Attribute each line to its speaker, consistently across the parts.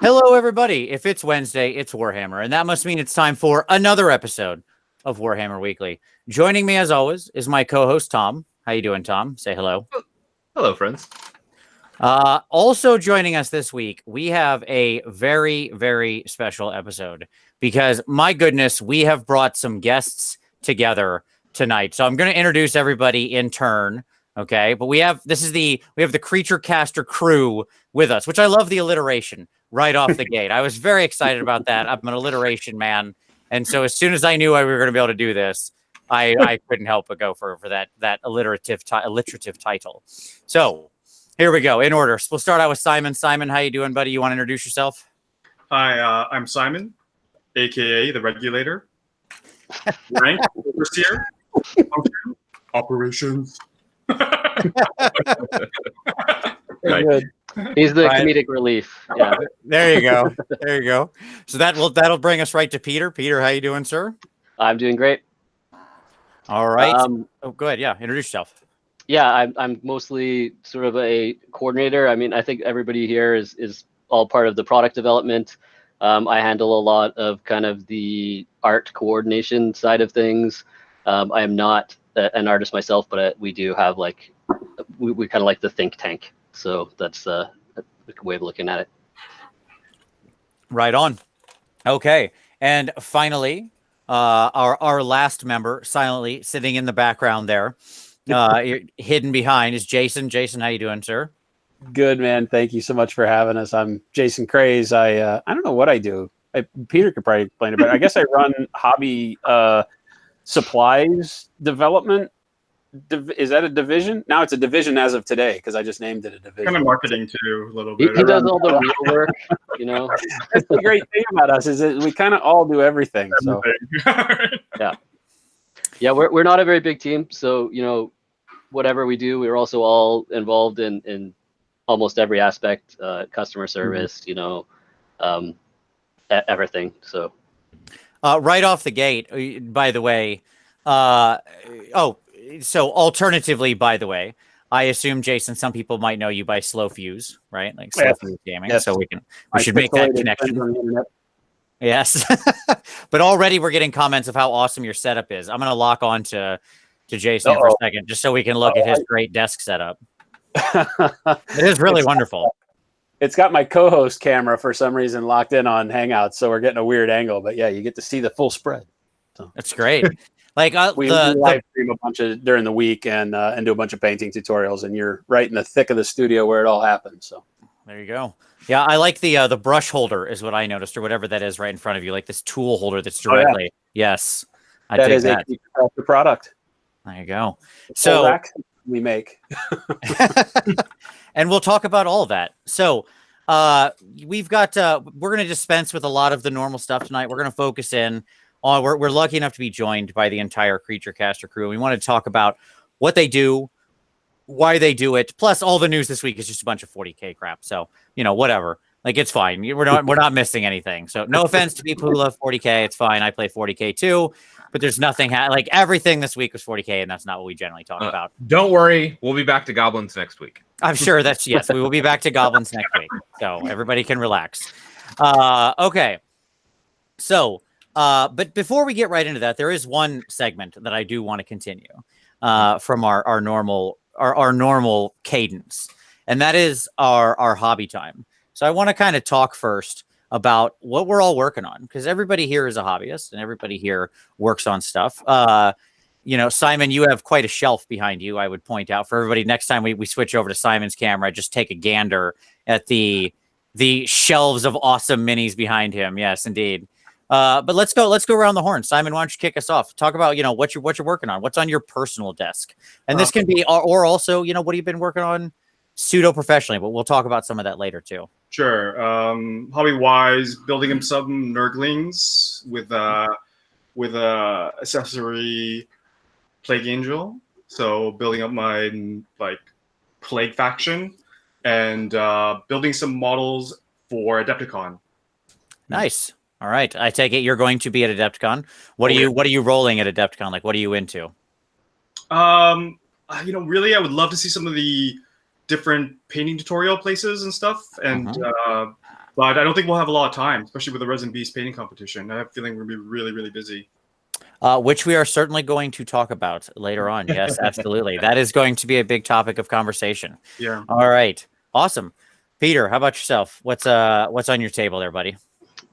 Speaker 1: Hello, everybody. If it's Wednesday, it's Warhammer, and that must mean it's time for another episode of Warhammer Weekly. Joining me, as always, is my co-host, Tom. How you doing, Tom? Say hello.
Speaker 2: Hello, friends.
Speaker 1: Also joining us this week, we have a very, very special episode because, my goodness, we have brought some guests together tonight. So I'm going to introduce everybody in turn. Okay, but we have the Creature Caster crew with us, which I love the alliteration right off the gate. I was very excited about that. I'm an alliteration man, and so as soon as I knew we were going to be able to do this, I couldn't help but go for that alliterative title. So here we go in order. So we'll start out with Simon. Simon, how you doing, buddy? You want to introduce yourself?
Speaker 3: Hi, I'm Simon, aka the Regulator. Rank Overseer. Operations.
Speaker 2: Right.
Speaker 4: He's the comedic relief. Yeah.
Speaker 1: There you go. There you go. So that'll bring us right to Peter. Peter, how you doing, sir?
Speaker 4: I'm doing great.
Speaker 1: All right. Go ahead. Yeah, introduce yourself.
Speaker 4: Yeah, I'm mostly sort of a coordinator. I mean, I think everybody here is all part of the product development. I handle a lot of kind of the art coordination side of things. I am not an artist myself, but we do have we kind of like the think tank. So that's a way of looking at it.
Speaker 1: Right on. Okay. And finally, our last member, silently sitting in the background there, hidden behind, is Jason. Jason, how you doing, sir?
Speaker 5: Good, man. Thank you so much for having us. I'm Jason Craze. I don't know what I do. Peter could probably explain it better. I guess I run hobby supplies development. Is that a division? Now it's a division as of today because I just named it a division.
Speaker 3: Kind of marketing too, a little bit.
Speaker 4: He does all the real work, you know.
Speaker 5: That's the great thing about us is that we kind of all do everything. So
Speaker 4: yeah, we're not a very big team, so you know, whatever we do, we're also all involved in almost every aspect, customer service, you know, everything. So
Speaker 1: right off the gate, by the way, so alternatively, by the way, I assume, Jason, some people might know you by Slow Fuse, right? Like Slow Fuse Gaming.
Speaker 5: Yes.
Speaker 1: So we should make that connection. Yes. But already we're getting comments of how awesome your setup is. I'm going to lock on to Jason for a second, just so we can look at his great desk setup. It is really wonderful.
Speaker 5: It's got my co-host camera for some reason locked in on Hangouts, so we're getting a weird angle. But yeah, you get to see the full spread. So.
Speaker 1: That's great. Like
Speaker 5: we live stream a bunch during the week and do a bunch of painting tutorials, and you're right in the thick of the studio where it all happens. So
Speaker 1: there you go. Yeah, I like the brush holder is what I noticed, or whatever that is right in front of you, like this tool holder that's directly. Oh, yeah. Yes,
Speaker 5: that is the product.
Speaker 1: There you go. So
Speaker 5: we make,
Speaker 1: and we'll talk about all of that. So we've got we're going to dispense with a lot of the normal stuff tonight. We're going to focus in on we're lucky enough to be joined by the entire Creature Caster crew. We want to talk about what they do, why they do it. Plus, all the news this week is just a bunch of 40K crap. So, you know, whatever. Like, it's fine. We're not missing anything. So, no offense to people who love 40K. It's fine. I play 40K too. But there's nothing like everything this week was 40K, and that's not what we generally talk about.
Speaker 2: Don't worry, we'll be back to goblins next week.
Speaker 1: I'm sure that's yes. We will be back to goblins next week, so everybody can relax. Okay. So, but before we get right into that, there is one segment that I do want to continue from our normal cadence, and that is our hobby time. So I want to kind of talk first about what we're all working on, because everybody here is a hobbyist and everybody here works on stuff. You know, Simon, you have quite a shelf behind you. I would point out for everybody next time we switch over to Simon's camera, just take a gander at the shelves of awesome minis behind him. Yes, indeed. But let's go around the horn. Simon, why don't you kick us off? Talk about, you know, what you're working on, what's on your personal desk. And this can be, or also, you know, what have you been working on pseudo professionally, but we'll talk about some of that later too.
Speaker 3: Sure. Hobby wise, building him some Nurglings with accessory Plague Angel. So building up my Plague faction and building some models for Adepticon.
Speaker 1: Nice. All right. I take it you're going to be at Adepticon. What are you rolling at Adepticon? Like, what are you into?
Speaker 3: You know, really, I would love to see some of the different painting tutorial places and stuff. And But I don't think we'll have a lot of time, especially with the Resin Beast painting competition. I have a feeling we're going to be really, really busy.
Speaker 1: Which we are certainly going to talk about later on. Yes, absolutely. That is going to be a big topic of conversation.
Speaker 3: Yeah.
Speaker 1: All right. Awesome. Peter, how about yourself? What's on your table there, buddy?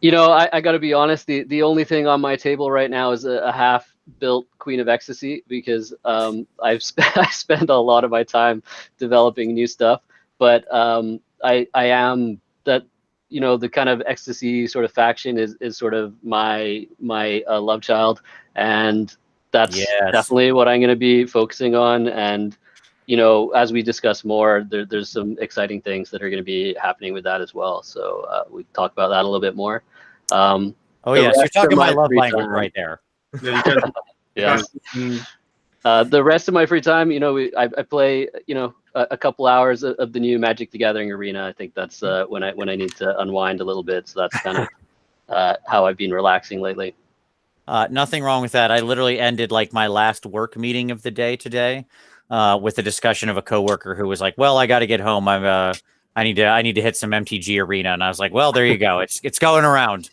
Speaker 4: You know, I got to be honest. The only thing on my table right now is a half-built Queen of Ecstasy because I spend a lot of my time developing new stuff. But I am that, you know, the kind of Ecstasy sort of faction is sort of my love child, and that's definitely what I'm going to be focusing on. And you know, as we discuss more, there's some exciting things that are going to be happening with that as well. So we talk about that a little bit more.
Speaker 1: Oh yes, you're talking my love language right there.
Speaker 4: Yeah. The rest of my free time, you know, I play, you know, a couple hours of the new Magic the Gathering arena. I think that's when I need to unwind a little bit. So that's kind of how I've been relaxing lately.
Speaker 1: Nothing wrong with that. I literally ended like my last work meeting of the day today with a discussion of a coworker who was like, "Well, I got to get home. I need to hit some MTG arena," and I was like, "Well, there you go. It's going around."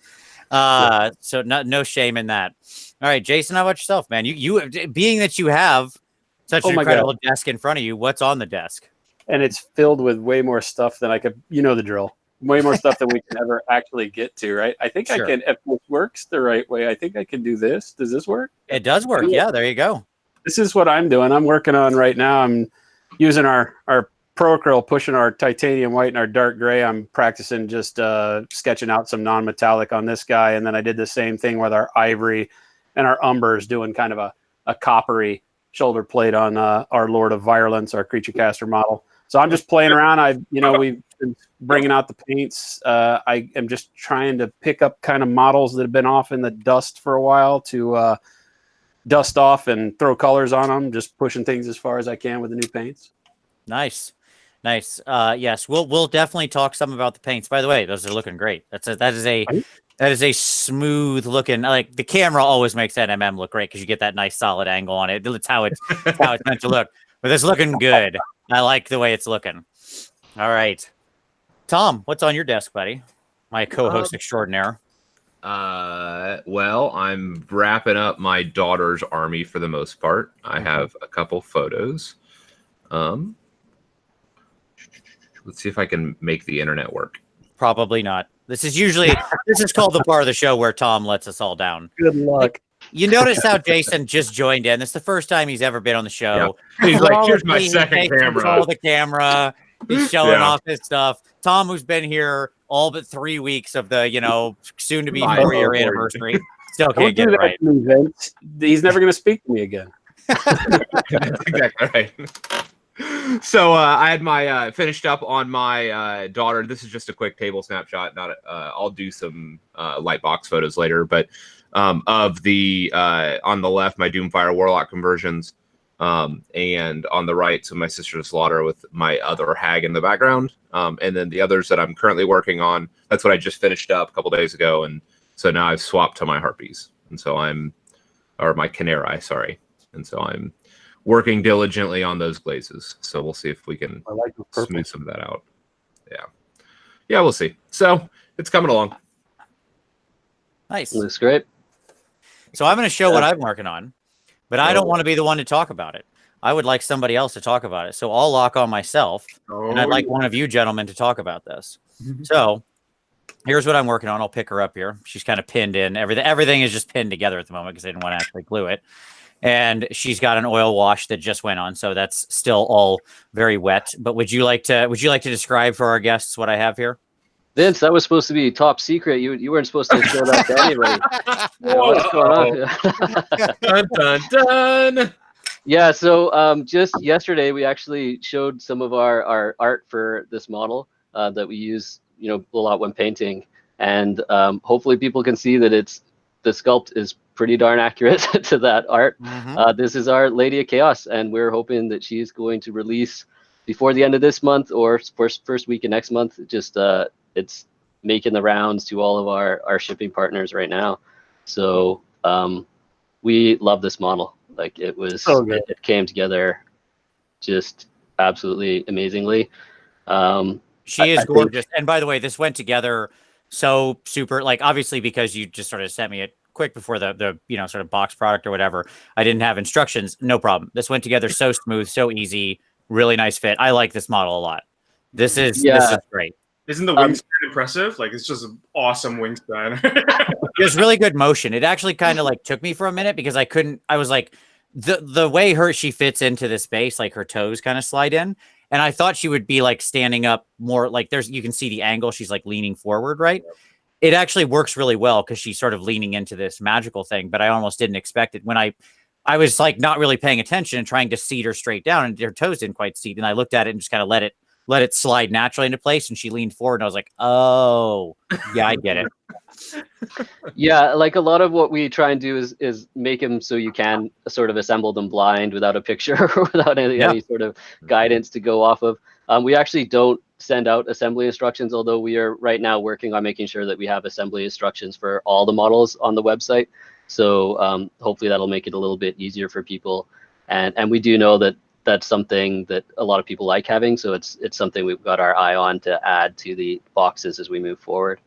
Speaker 1: So no shame in that. All right, Jason, how about yourself, man? You being that you have such an incredible desk in front of you, what's on the desk?
Speaker 5: And it's filled with way more stuff than I could, you know the drill. Way more stuff than we can ever actually get to, right? I think I can, if it works the right way, I think I can do this. Does this work?
Speaker 1: It does work. Yeah, there you go.
Speaker 5: This is what I'm doing. I'm working on right now. I'm using our Pro Acryl, pushing our titanium white and our dark gray. I'm practicing just sketching out some non-metallic on this guy. And then I did the same thing with our ivory and our umbers, doing kind of a coppery shoulder plate on our Lord of Violence, our creature caster model. So I'm just playing around. We've been bringing out the paints. I am just trying to pick up kind of models that have been off in the dust for a while to dust off and throw colors on them, just pushing things as far as I can with the new paints.
Speaker 1: Nice. Yes, we'll definitely talk some about the paints. By the way, those are looking great. That is a smooth looking, like the camera always makes that MM look great because you get that nice solid angle on it. That's how it's meant to look. But it's looking good. I like the way it's looking. All right. Tom, what's on your desk, buddy? My co-host extraordinaire.
Speaker 2: Well, I'm wrapping up my daughter's army for the most part. I have a couple photos. Let's see if I can make the internet work.
Speaker 1: Probably not. This is called the part of the show where Tom lets us all down.
Speaker 5: Good luck.
Speaker 1: You notice how Jason just joined in. This is the first time he's ever been on the show.
Speaker 2: Yeah. He's like, here's my second camera.
Speaker 1: The camera. He's showing off his stuff. Tom, who's been here all but 3 weeks of the, soon to be 4-year anniversary, still can't get it right.
Speaker 5: He's never going to speak to me again.
Speaker 2: That's exactly right. So I had my finished up on my daughter. This is just a quick table snapshot. I'll do some light box photos later, but of the on the left, my Doomfire Warlock conversions, and on the right, so my Sister's Slaughter with my other hag in the background, and then the others that I'm currently working on. That's what I just finished up a couple days ago, and so now I've swapped to my Harpies, and so my Canary, sorry, and so I'm working diligently on those glazes. So we'll see if we can smooth some of that out. Yeah, we'll see. So it's coming along.
Speaker 1: Nice.
Speaker 4: Looks great.
Speaker 1: So I'm going to show what I'm working on, but I don't want to be the one to talk about it. I would like somebody else to talk about it. So I'll lock on myself, and I'd like one of you gentlemen to talk about this. So here's what I'm working on. I'll pick her up here. She's kind of pinned in. Everything is just pinned together at the moment because I didn't want to actually glue it. And she's got an oil wash that just went on, so that's still all very wet. But would you like to describe for our guests what I have here?
Speaker 4: Vince, that was supposed to be top secret. You weren't supposed to show that to anybody. What's going on?
Speaker 2: Dun, dun, dun.
Speaker 4: Yeah, so just yesterday we actually showed some of our art for this model that we use, a lot when painting, and hopefully people can see that the sculpt is pretty darn accurate to that art. This is our Lady of Chaos, and we're hoping that she's going to release before the end of this month or first week of next month. Just it's making the rounds to all of our shipping partners right now. So we love this model. Like it was, it came together just absolutely amazingly.
Speaker 1: She is
Speaker 5: I think-
Speaker 1: gorgeous. And by the way, this went together so super, like, obviously because you just sort of sent me it quick before the sort of box product or whatever. I didn't have instructions. No problem. This went together so smooth, so easy, really nice fit. I like this model a lot. This is great.
Speaker 3: Isn't the wingspan impressive? Like, it's just an awesome wingspan.
Speaker 1: There's really good motion. It actually kind of like took me for a minute because I was like, the way she fits into this space, like her toes kind of slide in. And I thought she would be like standing up more, like you can see the angle. She's like leaning forward, right? It actually works really well because she's sort of leaning into this magical thing, but I almost didn't expect it when I was like not really paying attention and trying to seat her straight down, and her toes didn't quite seat. And I looked at it and just kind of let it slide naturally into place. And she leaned forward and I was like, oh yeah, I get it.
Speaker 4: Yeah, like a lot of what we try and do is make them so you can sort of assemble them blind without a picture or without any sort of guidance to go off of. We actually don't send out assembly instructions, although we are right now working on making sure that we have assembly instructions for all the models on the website. So hopefully that'll make it a little bit easier for people. And we do know that that's something that a lot of people like having. So it's something we've got our eye on to add to the boxes as we move forward.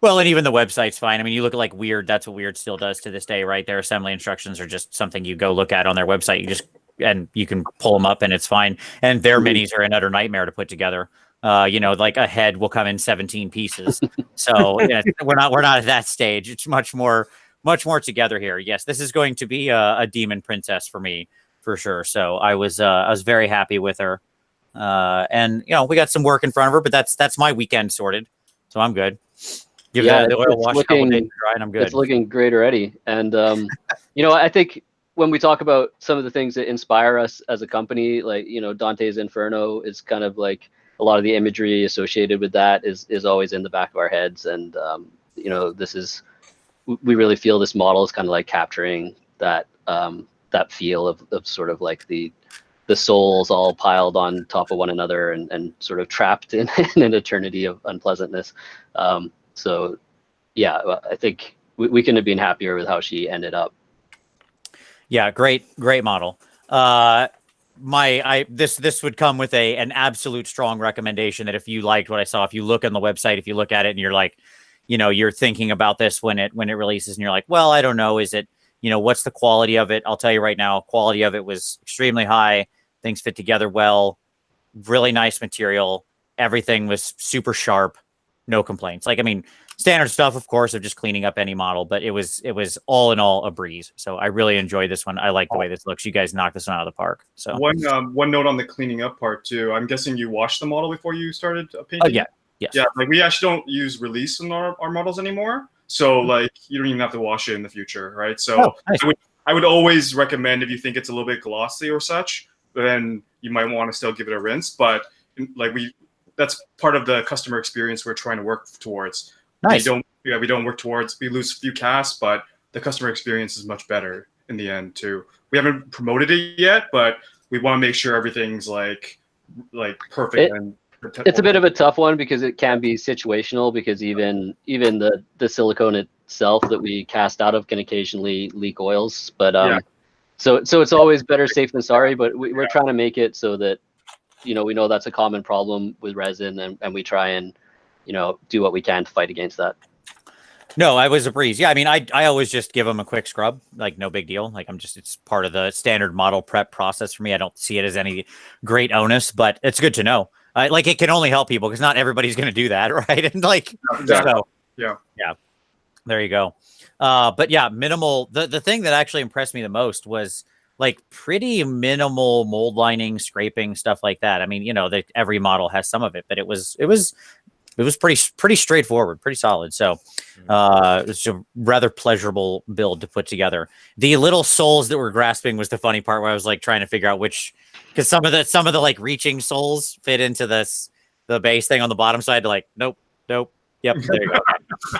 Speaker 1: Well, and even the website's fine. I mean, you look at like Weird, that's what Weird still does to this day, right? Their assembly instructions are just something you go look at on their website. And you can pull them up and it's fine. And their minis are an utter nightmare to put together. Like a head will come in 17 pieces. So we're not at that stage. It's much more together here. Yes, this is going to be a demon princess for me for sure. So I was very happy with her. And we got some work in front of her, but that's my weekend sorted. So I'm good. Give that the oil wash a couple days to dry and I'm good.
Speaker 4: It's looking great already. And I think when we talk about some of the things that inspire us as a company, like Dante's Inferno is kind of like a lot of the imagery associated with that is always in the back of our heads. And we really feel this model is kind of like capturing that feel of sort of like the souls all piled on top of one another and sort of trapped in an eternity of unpleasantness. So yeah, I think we couldn't have been happier with how she ended up.
Speaker 1: Yeah, great model. This would come with an absolute strong recommendation that if you liked what I saw, if you look on the website, if you look at it and you're like, you're thinking about this when it releases and you're like, well, I don't know, is it, what's the quality of it? I'll tell you right now, quality of it was extremely high. Things fit together well, really nice material. Everything was super sharp. No complaints. Like, I mean, standard stuff, of course, of just cleaning up any model, but it was all in all a breeze. So I really enjoyed this one. I like the way this looks. You guys knocked this one out of the park. So
Speaker 3: one note on the cleaning up part too. I'm guessing you washed the model before you started painting.
Speaker 1: Oh yeah, yes.
Speaker 3: Yeah, like we actually don't use release in our models anymore. So like you don't even have to wash it in the future, right? So
Speaker 1: nice.
Speaker 3: I would always recommend if you think it's a little bit glossy or such, then you might want to still give it a rinse. But like that's part of the customer experience we're trying to work towards.
Speaker 1: Nice.
Speaker 3: We don't work towards, we lose a few casts, but the customer experience is much better in the end too. We haven't promoted it yet, but we want to make sure everything's like perfect.
Speaker 4: It's a bit of a tough one because it can be situational, because even the silicone itself that we cast out of can occasionally leak oils. But so it's always better safe than sorry. But we're trying to make it so that we know that's a common problem with resin, and we try and do what we can to fight against that.
Speaker 1: No, I was a breeze. Yeah, I mean, I always just give them a quick scrub, like no big deal. Like it's part of the standard model prep process for me. I don't see it as any great onus, but it's good to know. Like it can only help people because not everybody's going to do that, right? And like, so, yeah, there you go. But yeah, minimal. The thing that actually impressed me the most was like pretty minimal mold lining, scraping, stuff like that. I mean, every model has some of it, but it was pretty straightforward, pretty solid. So it's a rather pleasurable build to put together. The little souls that were grasping was the funny part, where I was like trying to figure out which, because some of the like reaching souls fit into the base thing on the bottom side. Like, nope. Yep, there you go.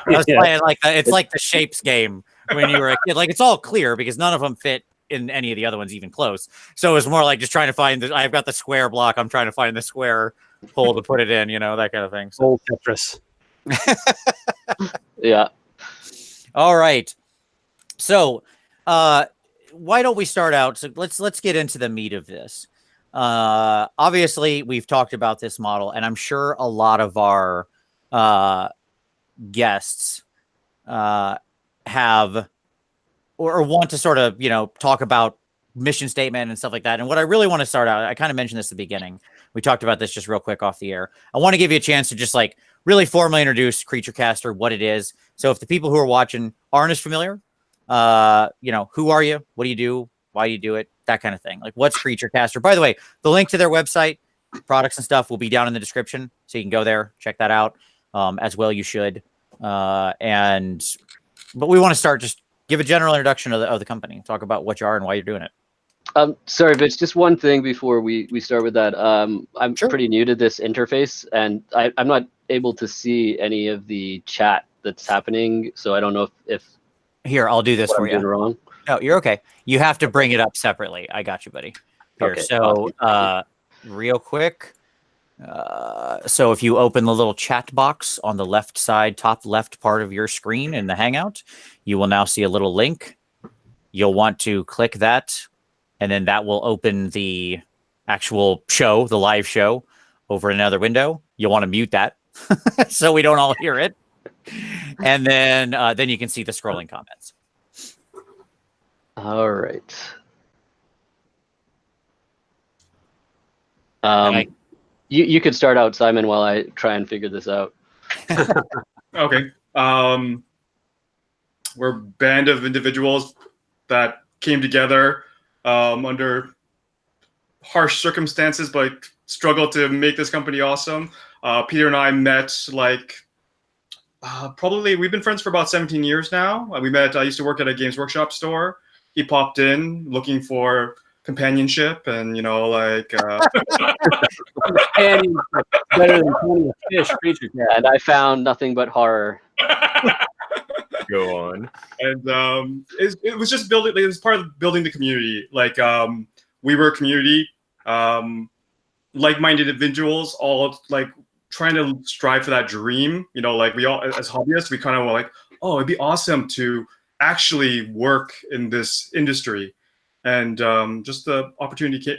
Speaker 1: I was playing like it's like the shapes game when you were a kid. Like it's all clear because none of them fit in any of the other ones even close. So it was more like just trying to find I've got the square block. I'm trying to find the square hole to put it in, that kind of thing. So.
Speaker 5: Old Tetris.
Speaker 4: Yeah.
Speaker 1: All right. So why don't we start out? So let's get into the meat of this. obviously we've talked about this model, and I'm sure a lot of our guests have or want to sort of, talk about mission statement and stuff like that. And what I really want to start out, I kind of mentioned this at the beginning. We talked about this just real quick off the air. I want to give you a chance to just like really formally introduce Creature Caster, what it is. So if the people who are watching aren't as familiar, who are you? What do you do? Why do you do it? That kind of thing. Like, what's Creature Caster? By the way, the link to their website, products and stuff will be down in the description. So you can go there, check that out. As well, you should. But we want to start, just give a general introduction of the company. Talk about what you are and why you're doing it.
Speaker 4: Sorry, Bitch, just one thing before we start with that. I'm
Speaker 1: Sure.
Speaker 4: pretty new to this interface, and I'm not able to see any of the chat that's happening, so I don't know if
Speaker 1: Here, I'll do this
Speaker 4: what
Speaker 1: for
Speaker 4: I'm doing
Speaker 1: you.
Speaker 4: wrong.
Speaker 1: No, you're okay. You have to bring it up separately. I got you, buddy. Here,
Speaker 4: Okay,
Speaker 1: so real quick. So if you open the little chat box on the left side, top left part of your screen in the Hangout, you will now see a little link. You'll want to click that, and then that will open the actual show, the live show, over another window. You'll want to mute that so we don't all hear it. And then you can see the scrolling comments.
Speaker 4: All right. You could start out, Simon, while I try and figure this out.
Speaker 3: Okay. We're a band of individuals that came together under harsh circumstances, but struggled to make this company awesome. Peter and I met probably, we've been friends for about 17 years now. We met, I used to work at a Games Workshop store. He popped in looking for companionship and,
Speaker 5: Companionship, better than plenty of fish, Creature Caster.
Speaker 4: And I found nothing but horror.
Speaker 2: Go on.
Speaker 3: And it was just building. It was part of building the community. We were a community, like-minded individuals, all trying to strive for that dream. We all, as hobbyists, we kind of were like, oh, it'd be awesome to actually work in this industry, and just the opportunity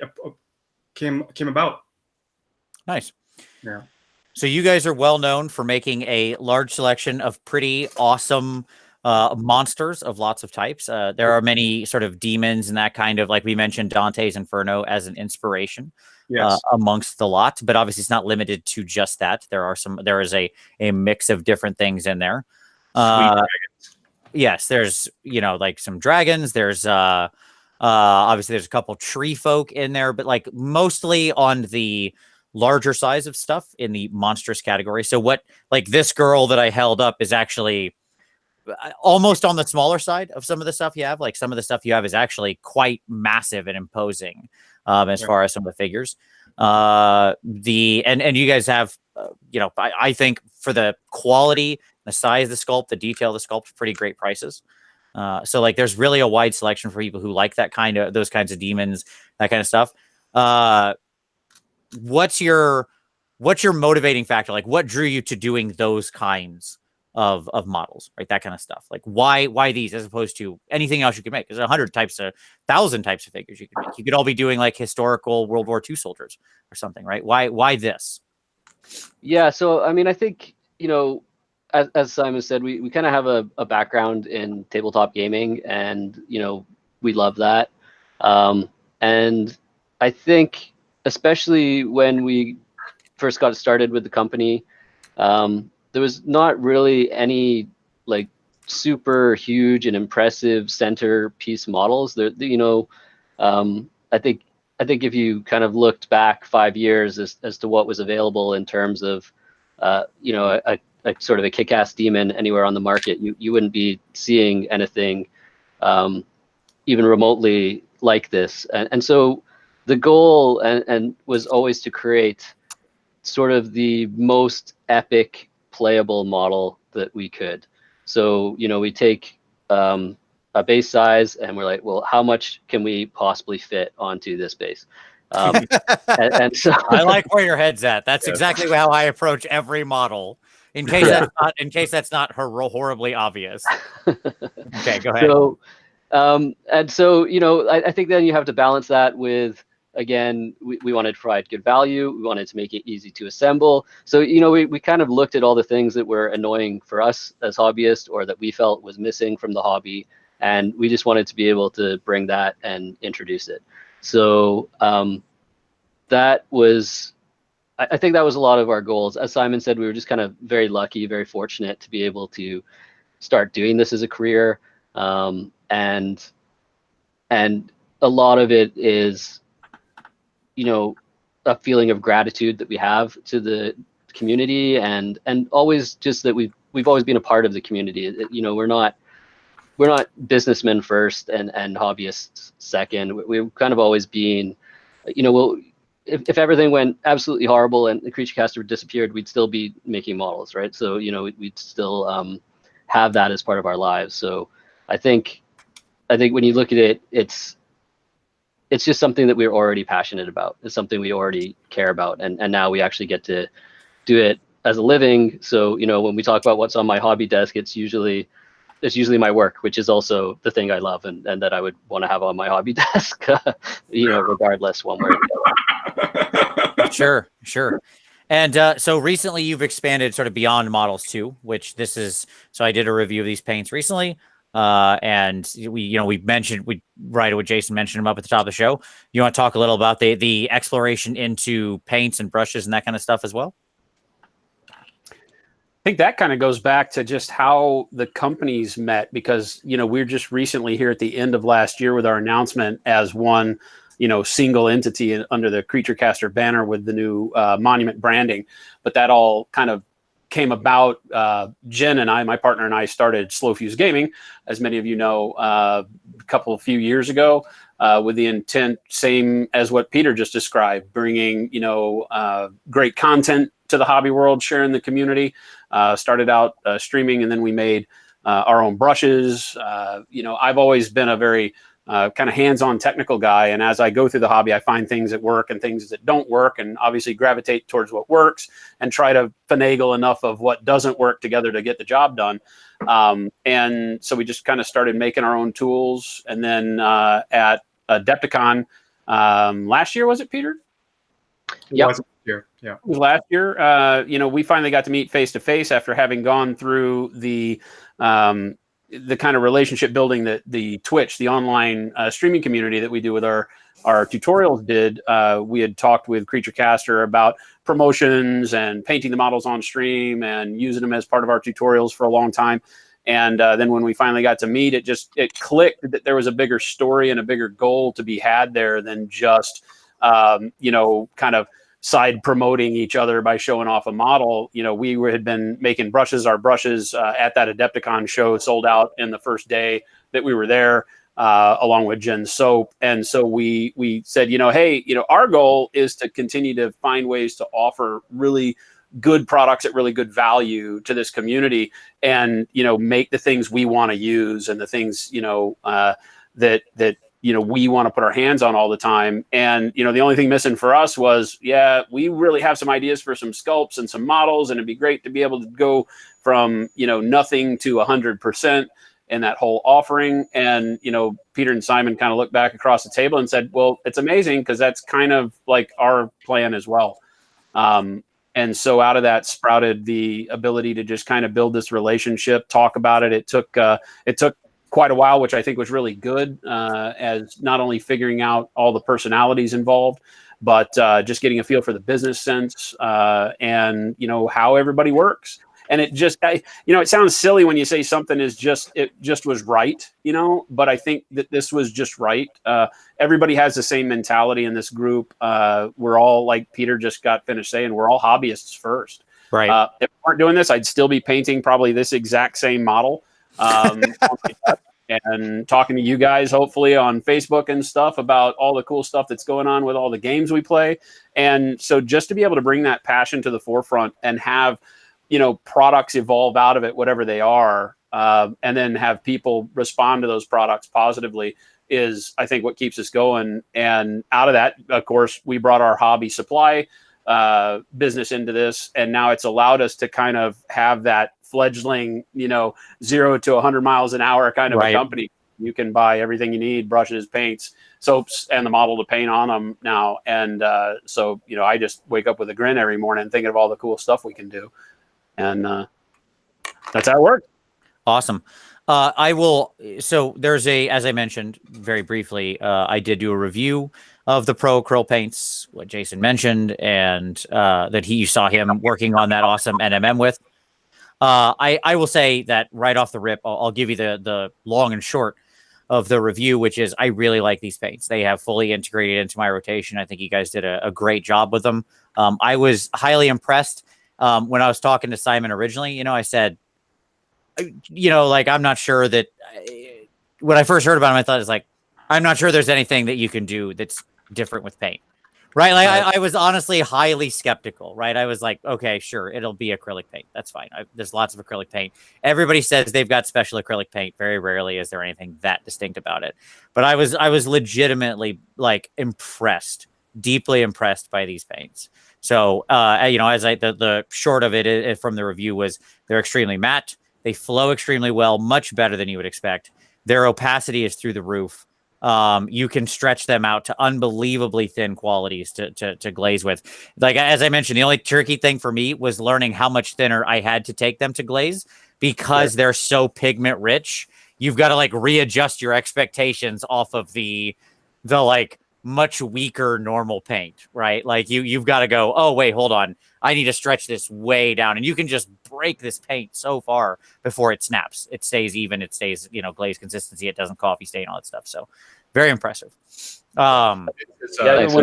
Speaker 3: came about.
Speaker 1: Nice.
Speaker 3: Yeah.
Speaker 1: So you guys are well known for making a large selection of pretty awesome monsters of lots of types. There are many sort of demons and that kind of, like we mentioned, Dante's Inferno as an inspiration amongst the lot, but obviously it's not limited to just that. There is a mix of different things in there. Yes, there's some dragons. There's obviously there's a couple tree folk in there, but like mostly on the larger size of stuff in the monstrous category. So what, like this girl that I held up is actually almost on the smaller side of some of the stuff you have. Like some of the stuff you have is actually quite massive and imposing as far as some of the figures. And you guys have, I think for the quality, the size of the sculpt, the detail of the sculpt, pretty great prices. So like there's really a wide selection for people who like those kinds of demons, that kind of stuff. What's your motivating factor? Like what drew you to doing those kinds of models, right? That kind of stuff. Like why these as opposed to anything else you could make? There's 1,000 types of figures you could make. You could all be doing like historical World War II soldiers or something, right? Why this?
Speaker 4: Yeah, so I mean, I think, as Simon said, we kind of have a background in tabletop gaming, and we love that. And I think, especially when we first got started with the company, there was not really any like super huge and impressive centerpiece models. I think if you kind of looked back 5 years as to what was available in terms of a sort of a kick-ass demon anywhere on the market, you wouldn't be seeing anything even remotely like this. And so the goal and was always to create sort of the most epic playable model that we could. So, we take a base size and we're like, well, how much can we possibly fit onto this base? And so
Speaker 1: I like where your head's at. That's exactly how I approach every model. In case that's not horribly obvious. Okay, go ahead.
Speaker 4: So, I think then you have to balance that with Again, we wanted to provide good value. We wanted to make it easy to assemble. So, we kind of looked at all the things that were annoying for us as hobbyists or that we felt was missing from the hobby. And we just wanted to be able to bring that and introduce it. So that was, I think that was a lot of our goals. As Simon said, we were just kind of very lucky, very fortunate to be able to start doing this as a career. And a lot of it is, a feeling of gratitude that we have to the community, and always just that we've always been a part of the community. We're not businessmen first and hobbyists second. We've kind of always been, if everything went absolutely horrible and the Creature Caster disappeared, we'd still be making models, right? So we'd still have that as part of our lives. So I think when you look at it, it's just something that we're already passionate about. It's something we already care about, and now we actually get to do it as a living. So when we talk about what's on my hobby desk, it's usually my work, which is also the thing I love and that I would want to have on my hobby desk, regardless one way or the other.
Speaker 1: Sure. And so recently you've expanded sort of beyond models too, which this is, so I did a review of these paints recently. And we mentioned, right, what Jason mentioned them up at the top of the show. You want to talk a little about the exploration into paints and brushes and that kind of stuff as well?
Speaker 5: I think that kind of goes back to just how the companies met, because, we're just recently here at the end of last year with our announcement as one, single entity under the Creature Caster banner with the new Monument branding. But that all kind of came about. Jen and I, my partner and I, started Slow Fuse Gaming, as many of you know, a few years ago, with the intent, same as what Peter just described, bringing great content to the hobby world, sharing the community. Started out streaming, and then we made our own brushes. I've always been a very kind of hands-on technical guy, and as I go through the hobby, I find things that work and things that don't work, and obviously gravitate towards what works and try to finagle enough of what doesn't work together to get the job done. And so we just kind of started making our own tools, and then at Adepticon last year, was it, Peter?
Speaker 4: Yeah.
Speaker 3: Yeah.
Speaker 5: It was last year. We finally got to meet face to face after having gone through the kind of relationship building that the Twitch, the online streaming community that we do with our tutorials did. We had talked with Creature Caster about promotions and painting the models on stream and using them as part of our tutorials for a long time. And then when we finally got to meet, it clicked that there was a bigger story and a bigger goal to be had there than just, kind of side promoting each other by showing off a model. We had been making brushes. Our brushes at that Adepticon show sold out in the first day that we were there, along with Jen's soap. And so we said, hey, our goal is to continue to find ways to offer really good products at really good value to this community, and make the things we want to use and the things that we want to put our hands on all the time. And the only thing missing for us was, we really have some ideas for some sculpts and some models, and it'd be great to be able to go from nothing to 100% in that whole offering. And Peter and Simon kind of looked back across the table and said, well, it's amazing, because that's kind of like our plan as well. And so out of that sprouted the ability to just kind of build this relationship, talk about it. It took quite a while, which I think was really good, as not only figuring out all the personalities involved, but just getting a feel for the business sense, and how everybody works. And it just, it sounds silly when you say something it just was right, but I think that this was just right. Everybody has the same mentality in this group. We're all, like Peter just got finished saying, we're all hobbyists first.
Speaker 1: Right.
Speaker 5: If we weren't doing this, I'd still be painting probably this exact same model. And talking to you guys, hopefully on Facebook and stuff, about all the cool stuff that's going on with all the games we play. And so just to be able to bring that passion to the forefront and have, products evolve out of it, whatever they are, and then have people respond to those products positively, is, I think, what keeps us going. And out of that, of course, we brought our hobby supply business into this, and now it's allowed us to kind of have that fledgling, 0 to 100 miles an hour kind of a company. You can buy everything you need, brushes, paints, soaps, and the model to paint on them now. And so, you know, I just wake up with a grin every morning thinking of all the cool stuff we can do. And that's how it works.
Speaker 1: Awesome. I will. So there's as I mentioned very briefly, I did do a review of the Pro Acryl paints, what Jason mentioned, and that you saw him working on that awesome NMM with. I will say that right off the rip, I'll give you the long and short of the review, which is I really like these paints. They have fully integrated into my rotation. I think you guys did a great job with them. I was highly impressed when I was talking to Simon originally. You know, I said, you know, like, I'm not sure that when I first heard about him, I thought it's like, I'm not sure there's anything that you can do that's different with paint. Right. Like I was honestly highly skeptical. Right. I was like, OK, sure, it'll be acrylic paint. That's fine. There's lots of acrylic paint. Everybody says they've got special acrylic paint. Very rarely is there anything that distinct about it. But I was legitimately like impressed, deeply impressed by these paints. So, you know, as the short of it from the review was they're extremely matte. They flow extremely well, much better than you would expect. Their opacity is through the roof. You can stretch them out to unbelievably thin qualities to glaze with. Like, as I mentioned, the only tricky thing for me was learning how much thinner I had to take them to glaze because they're so pigment rich. You've got to like readjust your expectations off of the like much weaker normal paint, right? Like you've got to go, oh wait, hold on. I need to stretch this way down. And you can just break this paint so far before it snaps. It stays even. It stays, you know, glaze consistency. It doesn't coffee stain, all that stuff. So very impressive.
Speaker 5: When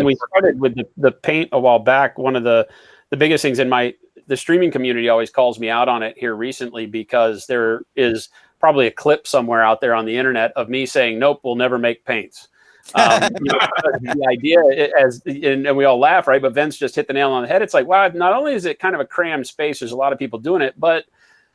Speaker 5: we started with the paint a while back, one of the biggest things in the streaming community always calls me out on it here recently, because there is probably a clip somewhere out there on the internet of me saying, nope, we'll never make paints. You know, the idea and we all laugh, right? But Vince just hit the nail on the head. It's like, wow, not only is it kind of a crammed space, there's a lot of people doing it, but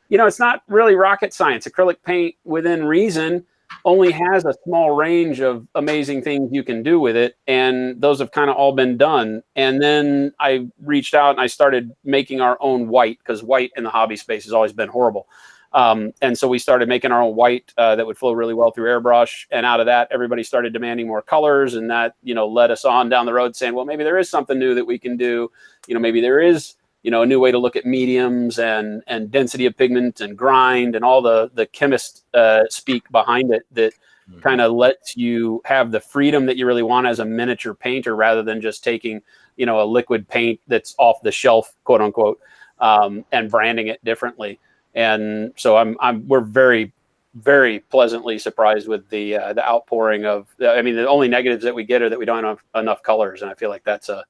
Speaker 5: you know, it's not really rocket science. Acrylic paint within reason only has a small range of amazing things you can do with it. And those have kind of all been done. And then I reached out and I started making our own white, because white in the hobby space has always been horrible. And so we started making our own white that would flow really well through airbrush. And out of that, everybody started demanding more colors. And that, you know, led us on down the road saying, well, maybe there is something new that we can do. You know, maybe there is, you know, a new way to look at mediums and density of pigment and grind and all the chemist speak behind it that kind of lets you have the freedom that you really want as a miniature painter, rather than just taking, you know, a liquid paint that's off the shelf, quote unquote, and branding it differently. And so we're very, very pleasantly surprised with the outpouring of. I mean, the only negatives that we get are that we don't have enough colors, and I feel like that's a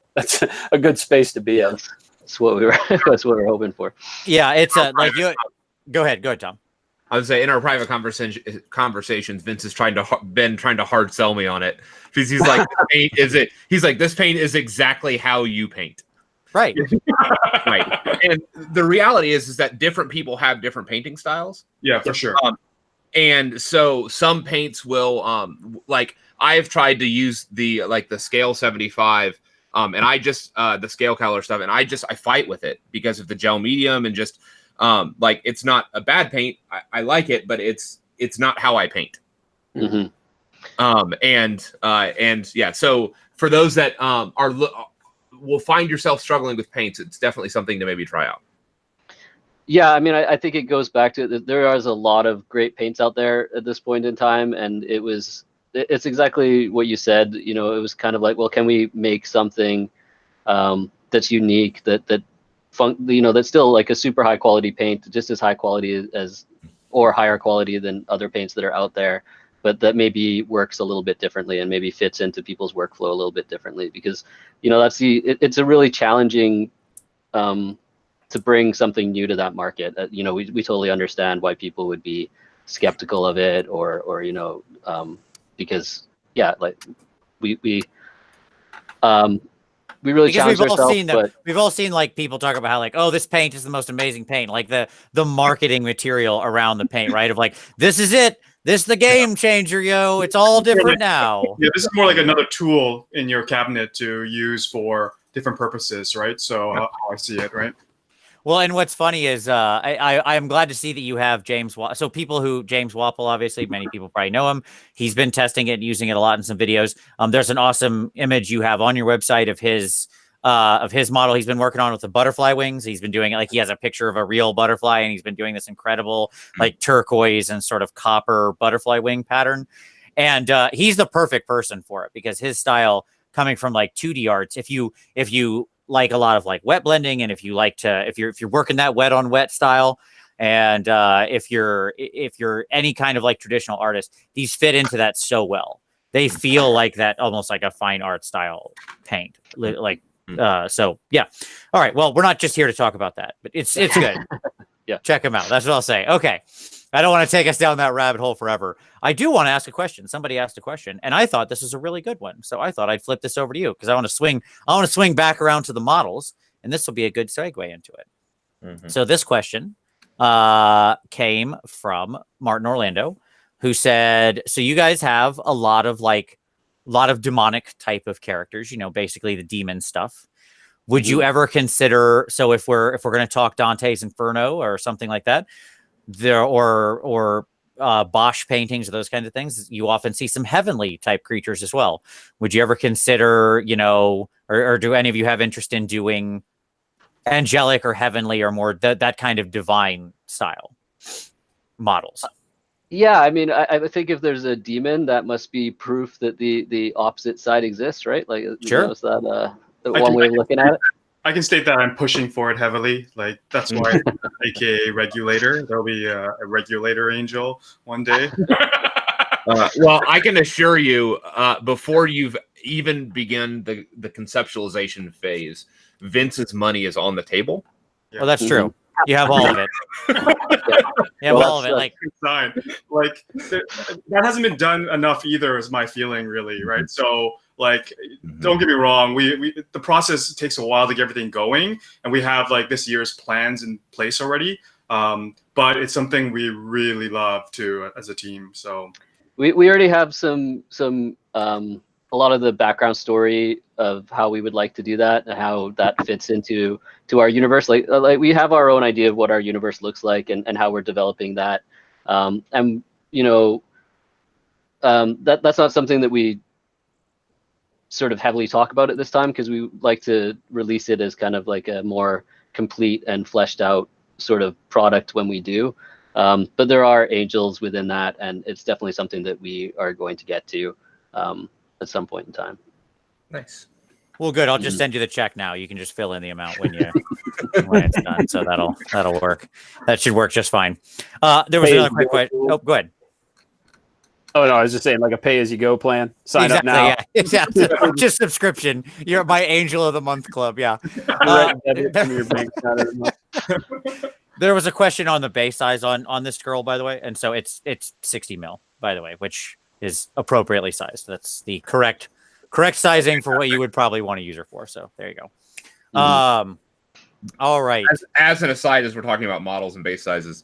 Speaker 5: good space to be in.
Speaker 4: That's what we're hoping for.
Speaker 1: Yeah, it's like you. Go ahead, Tom.
Speaker 2: I would say in our private conversations, Vince has trying to hard sell me on it, because he's like, this paint is exactly how you paint.
Speaker 1: Right.
Speaker 2: Right. And the reality is that different people have different painting styles.
Speaker 3: Yeah, for sure.
Speaker 2: And so some paints will, like I've tried to use the scale 75, and I just the scale color stuff, and I fight with it because of the gel medium, and just like, it's not a bad paint. I like it, but it's not how I paint.
Speaker 4: Mm-hmm.
Speaker 2: And yeah, so for those that will find yourself struggling with paints, it's definitely something to maybe try out.
Speaker 4: Yeah, I mean, I think it goes back to there is a lot of great paints out there at this point in time, and it's exactly what you said. You know, it was kind of like, well, can we make something that's unique, that's still like a super high quality paint, just as high quality as or higher quality than other paints that are out there, but that maybe works a little bit differently and maybe fits into people's workflow a little bit differently, because, you know, it's a really challenging to bring something new to that market. You know, we totally understand why people would be skeptical of it, or you know, because yeah, like we really challenge ourselves.
Speaker 1: We've all seen like people talk about how like, oh, this paint is the most amazing paint, like the marketing material around the paint, right? Of like, this is it. This is the game changer, yo. It's all different now.
Speaker 3: Yeah, this is more like another tool in your cabinet to use for different purposes, right? So how I see it, right?
Speaker 1: Well, and what's funny is I'm glad to see that you have James. So people who James Wapple, obviously, many people probably know him. He's been testing it and using it a lot in some videos. There's an awesome image you have on your website of his model he's been working on with the butterfly wings. He's been doing it like he has a picture of a real butterfly, and he's been doing this incredible like turquoise and sort of copper butterfly wing pattern. And he's the perfect person for it because his style coming from like 2D arts, if you like a lot of like wet blending, and if you're working that wet on wet style, and if you're any kind of like traditional artist, these fit into that so well. They feel like that, almost like a fine art style paint. So yeah. All right. Well, we're not just here to talk about that, but it's good.
Speaker 4: Yeah.
Speaker 1: Check them out. That's what I'll say. Okay. I don't want to take us down that rabbit hole forever. I do want to ask a question. Somebody asked a question, and I thought this was a really good one. So I thought I'd flip this over to you because I want to swing back around to the models, and this will be a good segue into it. Mm-hmm. So this question came from Martin Orlando, who said, so you guys have a lot of demonic type of characters, basically the demon stuff. Would you ever consider, so if we're going to talk Dante's Inferno or something like that, there or Bosch paintings or those kinds of things, you often see some heavenly type creatures as well. Would you ever consider, or do any of you have interest in doing angelic or heavenly or more that kind of divine style models?
Speaker 4: Yeah, I mean, I think if there's a demon, that must be proof that the opposite side exists, right? Like,
Speaker 1: sure.
Speaker 4: Is that one way of looking at it?
Speaker 3: I can state that I'm pushing for it heavily. Like, that's why, AKA regulator. There'll be a regulator angel one day.
Speaker 2: Well, I can assure you, before you've even begun the conceptualization phase, Vince's money is on the table.
Speaker 1: Yeah. Well, that's true. You have all of it. Yeah, all of it. Like
Speaker 3: that hasn't been done enough either, is my feeling, really, right? So, like, don't get me wrong. We the process takes a while to get everything going, and we have like this year's plans in place already. But it's something we really love to as a team. So
Speaker 4: we already have some a lot of the background story of how we would like to do that and how that fits into our universe. Like we have our own idea of what our universe looks like and how we're developing that. And that's not something that we sort of heavily talk about at this time, because we like to release it as kind of like a more complete and fleshed out sort of product when we do. But there are angels within that, and it's definitely something that we are going to get to at some point in time.
Speaker 2: Nice.
Speaker 1: Well, good. I'll just send you the check now. You can just fill in the amount when it's done. So that'll work. That should work just fine. There was another quick question. Oh, go ahead.
Speaker 5: Oh no, I was just saying, like a pay-as-you-go plan. Sign up now.
Speaker 1: Yeah, exactly. Just subscription. You're my Angel of the Month club. Yeah. There was a question on the base size on this girl, by the way, and so it's 60 mil, by the way, which is appropriately sized. That's the correct sizing for what you would probably want to use her for. So there you go. All right.
Speaker 2: As an aside, as we're talking about models and base sizes,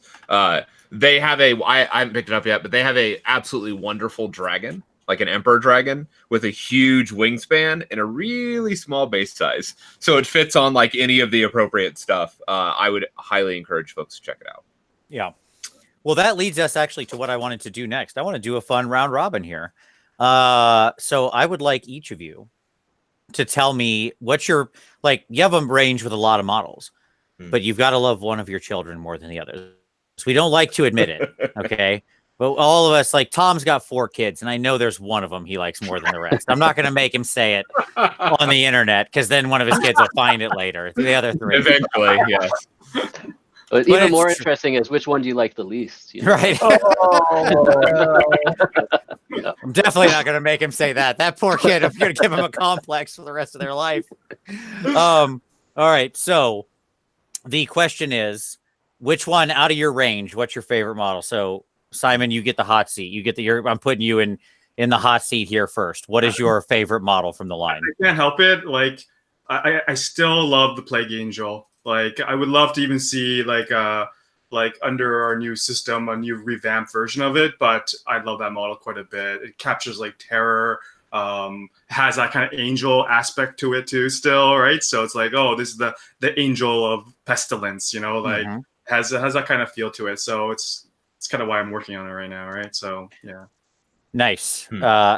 Speaker 2: they have I haven't picked it up yet, but they have a absolutely wonderful dragon, like an emperor dragon with a huge wingspan and a really small base size. So it fits on like any of the appropriate stuff. I would highly encourage folks to check it out.
Speaker 1: Yeah. Well, that leads us actually to what I wanted to do next. I want to do a fun round robin here. So I would like each of you to tell me what your, like, you have a range with a lot of models, but you've got to love one of your children more than the others. So we don't like to admit it. Okay. But all of us, like, Tom's got 4 kids, and I know there's one of them he likes more than the rest. I'm not going to make him say it on the internet, because then one of his kids will find it later. The other 3.
Speaker 2: Eventually, yes.
Speaker 4: But even more interesting is, which one do you like the least?
Speaker 1: Right. I'm definitely not going to make him say that. That poor kid, I'm going to give him a complex for the rest of their life. All right. So the question is, which one out of your range, what's your favorite model? So Simon, you get the hot seat. You get I'm putting you in the hot seat here first. What is your favorite model from the line?
Speaker 3: I can't help it. Like, I still love the Plague Angel. Like, I would love to even see like under our new system, a new revamped version of it. But I love that model quite a bit. It captures like terror, has that kind of angel aspect to it too still, right? So it's like, oh, this is the angel of pestilence, like has that kind of feel to it. So it's kind of why I'm working on it right now, right? So yeah.
Speaker 1: Nice.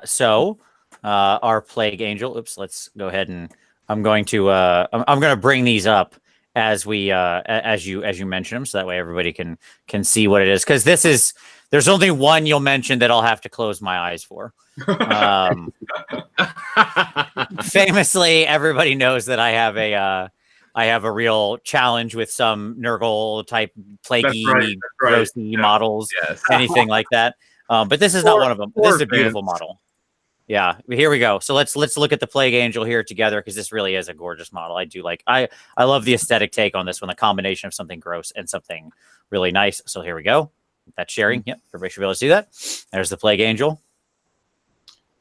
Speaker 1: So our plague angel. Oops. Let's go ahead and I'm going to bring these up as we as you mention them, so that way everybody can see what it is. Because there's only one you'll mention that I'll have to close my eyes for. Famously, everybody knows that I have a real challenge with some Nurgle type plaguey, grossy models, anything like that. But this is not one of them. This is a beautiful model. Yeah, here we go. So let's look at the Plague Angel here together, because this really is a gorgeous model. I love the aesthetic take on this one, the combination of something gross and something really nice. So here we go. That's sharing. Yep, everybody should be able to see that. There's the Plague Angel.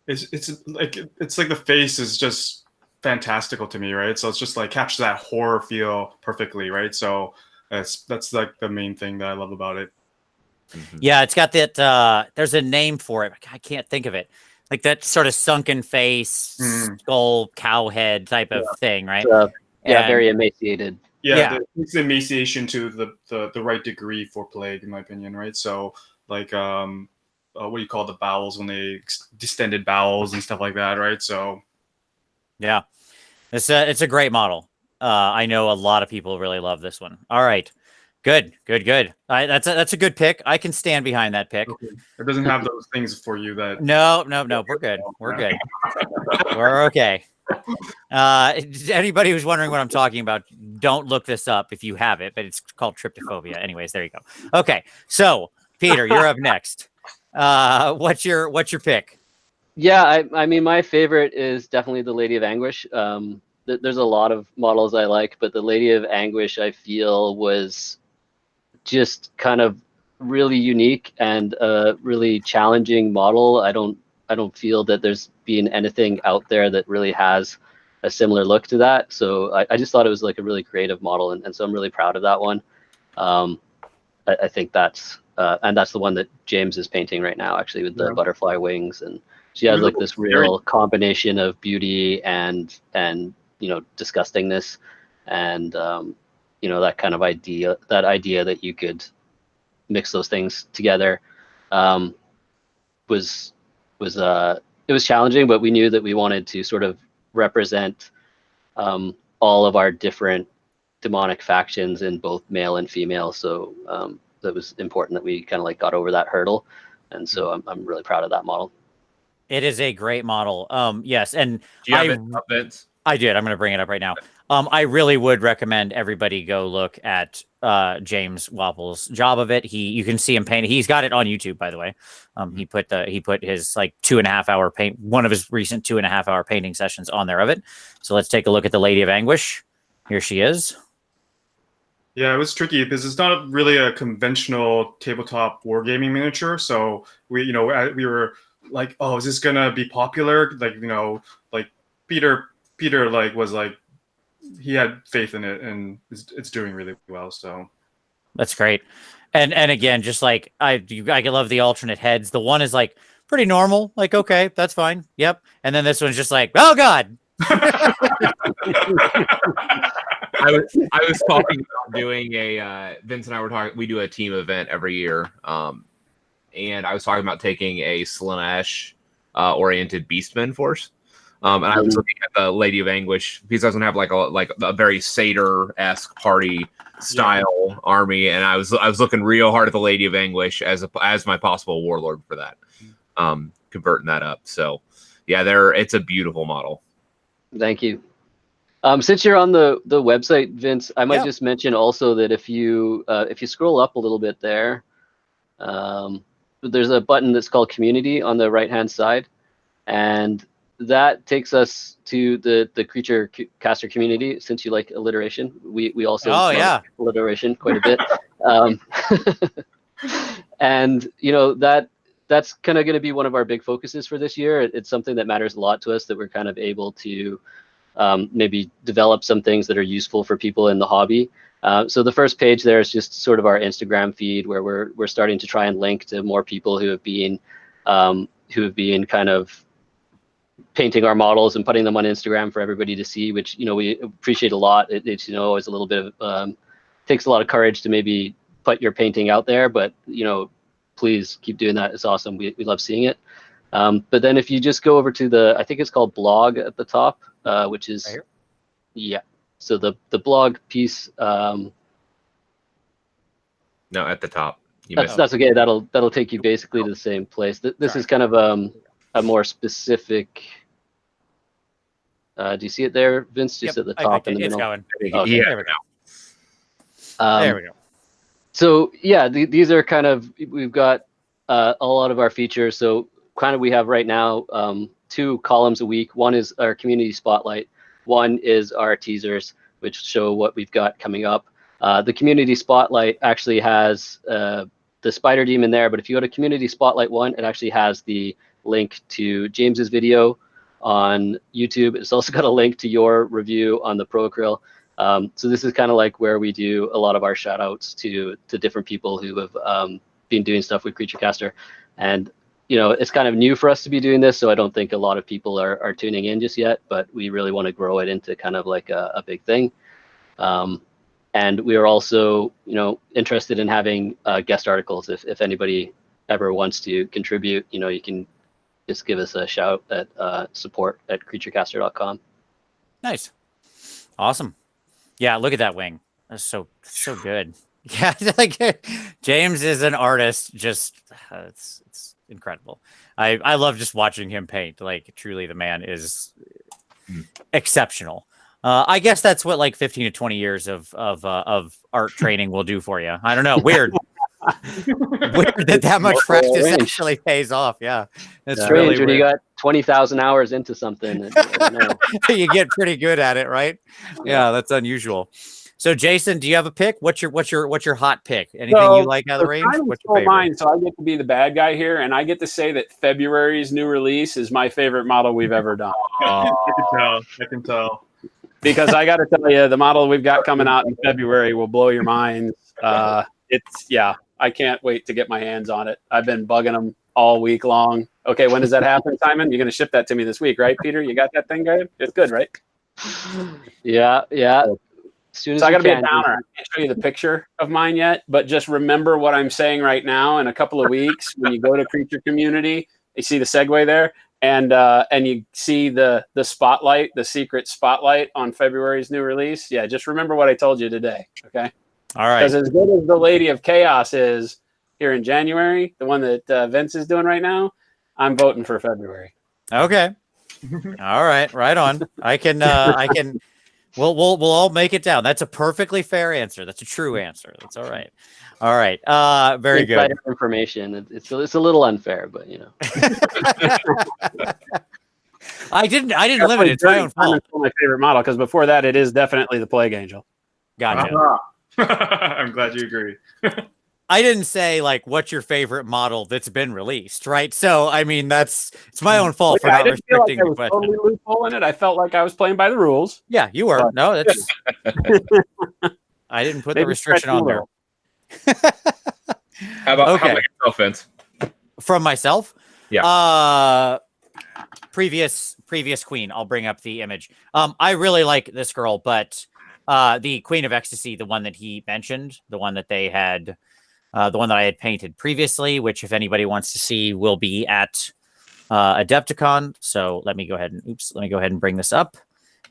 Speaker 3: It's like the face is just fantastical to me, right? So it's just like captures that horror feel perfectly, right? So that's like the main thing that I love about it.
Speaker 1: Yeah, it's got that. There's a name for it. I can't think of it. Like that sort of sunken face, skull, cow head type of thing, right?
Speaker 4: Very emaciated.
Speaker 3: Yeah. It's the emaciation to the right degree for plague, in my opinion, right? So like what do you call the bowels when they distended bowels and stuff like that, right? So
Speaker 1: yeah, it's a great model. I know a lot of people really love this one. All right. Good. That's a good pick. I can stand behind that pick.
Speaker 3: Okay. It doesn't have those things for you that.
Speaker 1: No. We're good. We're good. We're okay. Anybody who's wondering what I'm talking about, don't look this up if you have it, but it's called tryptophobia. Anyways, there you go. Okay, so Peter, you're up next. What's your pick?
Speaker 4: Yeah, I mean, my favorite is definitely the Lady of Anguish. There's a lot of models I like, but the Lady of Anguish I feel was just kind of really unique and a really challenging model. I don't feel that there's been anything out there that really has a similar look to that. So I just thought it was like a really creative model, and so I'm really proud of that one. I think that's the one that James is painting right now, actually, with the butterfly wings, and she has like this real combination of beauty and disgustingness, and that kind of idea that you could mix those things together was it was challenging, but we knew that we wanted to sort of represent all of our different demonic factions in both male and female. So that was important that we kind of like got over that hurdle, and so I'm really proud of that model.
Speaker 1: It is a great model. Yes, and
Speaker 2: do you have it up, Vince?
Speaker 1: I did. I'm going to bring it up right now. I really would recommend everybody go look at James Wapple's job of it. You can see him paint. He's got it on YouTube, by the way. He put his like 2.5 hour paint, one of his recent 2.5 hour painting sessions on there of it. So let's take a look at the Lady of Anguish. Here she is.
Speaker 3: Yeah, it was tricky because it's not really a conventional tabletop wargaming miniature. So we were like, oh, is this gonna be popular? Like, like Peter like was like, he had faith in it, and it's doing really well. So
Speaker 1: that's great. And again, just like I love the alternate heads. The one is like pretty normal, like okay, that's fine. Yep. And then this one's just like, oh god.
Speaker 2: I was talking about doing Vince and I were talking, we do a team event every year. And I was talking about taking a Slaanesh oriented Beastmen force. And I was looking at the Lady of Anguish because I was gonna have like a very Seder-esque party style army, and I was looking real hard at the Lady of Anguish as my possible warlord for that, converting that up. So yeah, it's a beautiful model.
Speaker 4: Thank you. Since you're on the website, Vince, I might just mention also that if you scroll up a little bit there, there's a button that's called Community on the right-hand side, and that takes us to the creature caster community. Since you like alliteration, we also like alliteration quite a bit. And that's kind of going to be one of our big focuses for this year. It's something that matters a lot to us, that we're kind of able to maybe develop some things that are useful for people in the hobby. So the first page there is just sort of our Instagram feed, where we're starting to try and link to more people who have been kind of painting our models and putting them on Instagram for everybody to see, which, you know, we appreciate a lot. It's, you know, always a little bit of, takes a lot of courage to maybe put your painting out there, but, you know, please keep doing that. It's awesome. We love seeing it. But then if you just go over to the, I think it's called blog at the top, which is,
Speaker 1: Right here?
Speaker 4: yeah. So the blog piece,
Speaker 2: No, at the top. You missed
Speaker 4: that's okay. That'll take you basically to the same place. This
Speaker 1: Sorry.
Speaker 4: is kind of a more specific. Do you see it there, Vince? Just at the top in the
Speaker 1: it's
Speaker 4: middle.
Speaker 1: going.
Speaker 4: Okay.
Speaker 2: Yeah.
Speaker 1: There we go. There we go.
Speaker 4: So yeah, these are kind of, we've got a lot of our features. So kind of we have right now 2 columns a week. One is our community spotlight. One is our teasers, which show what we've got coming up. The community spotlight actually has the spider demon there, but if you go to community spotlight 1, it actually has the link to James's video on YouTube. It's also got a link to your review on the Pro Acryl. So this is kind of like where we do a lot of our shout outs to different people who have been doing stuff with CreatureCaster. And, you know, it's kind of new for us to be doing this, so I don't think a lot of people are tuning in just yet, but we really want to grow it into kind of like a big thing. And we are also, you know, interested in having guest articles. If anybody ever wants to contribute, you know, you can just give us a shout at support@creaturecaster.com.
Speaker 1: Nice. Awesome. Yeah, look at that wing. That's so good. Yeah, like James is an artist. Just it's incredible. I love just watching him paint. Like truly, the man is exceptional. I guess that's what like 15 to 20 years of art training will do for you. I don't know. Weird. Weird that much practice actually pays off. Yeah, it's
Speaker 4: Strange
Speaker 1: really
Speaker 4: when
Speaker 1: weird.
Speaker 4: you got 20,000 hours into something. I don't know.
Speaker 1: You get pretty good at it, right? Yeah, that's unusual. So, Jason, do you have a pick? What's your hot pick? Anything you like out of the range? What's your favorite?
Speaker 5: Mine, so I get to be the bad guy here, and I get to say that February's new release is my favorite model we've ever done.
Speaker 3: I can tell.
Speaker 5: Because I got to tell you, the model we've got coming out in February will blow your minds. I can't wait to get my hands on it. I've been bugging them all week long. Okay, when does that happen, Simon? You're going to ship that to me this week, right, Peter? You got that thing, guy? It's good, right?
Speaker 4: Yeah. As soon as
Speaker 5: So I got to be a
Speaker 4: can.
Speaker 5: downer. I can't show you the picture of mine yet, but just remember what I'm saying right now. In a couple of weeks, when you go to Creature Community, you see the segue there, and you see the spotlight, the secret spotlight on February's new release. Yeah, just remember what I told you today, okay?
Speaker 1: All right.
Speaker 5: Because as good as the Lady of Chaos is here in January, the one that Vince is doing right now, I'm voting for February.
Speaker 1: Okay. All right. Right on. I can. We'll all make it down. That's a perfectly fair answer. That's a true answer. That's all right. All right. Very good.
Speaker 4: Insider information. It's a little unfair, but you know.
Speaker 1: I didn't limit it. It's my own fault.
Speaker 5: It's my favorite model because before that, it is definitely the Plague Angel.
Speaker 1: Gotcha.
Speaker 3: I'm glad you agree.
Speaker 1: I didn't say like what's your favorite model that's been released, right? So I mean it's my own fault for
Speaker 5: I
Speaker 1: not
Speaker 5: didn't feel like
Speaker 1: restricting
Speaker 5: I
Speaker 1: the
Speaker 5: was
Speaker 1: question.
Speaker 5: totally loophole in it. I felt like I was playing by the rules.
Speaker 1: Yeah, you were. No, that's I didn't put the
Speaker 5: Maybe
Speaker 1: restriction on there.
Speaker 2: How about
Speaker 1: Okay.
Speaker 2: yourself, Vince?
Speaker 1: From myself?
Speaker 2: Yeah.
Speaker 1: Previous Queen. I'll bring up the image. I really like this girl, but the Queen of Ecstasy, the one that he mentioned, the one that they had, the one that I had painted previously, which if anybody wants to see will be at Adepticon. So let me go ahead and bring this up,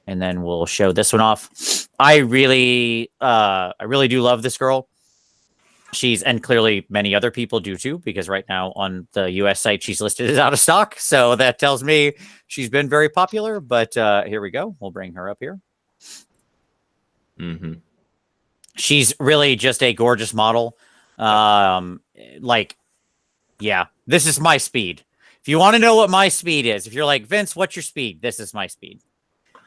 Speaker 1: and then we'll show this one off. I really do love this girl. And clearly many other people do too, because right now on the US site, she's listed as out of stock. So that tells me she's been very popular, but here we go. We'll bring her up here.
Speaker 2: Mm-hmm.
Speaker 1: She's really just a gorgeous model. This is my speed. If you want to know what my speed is, if you're like, Vince, what's your speed? This is my speed.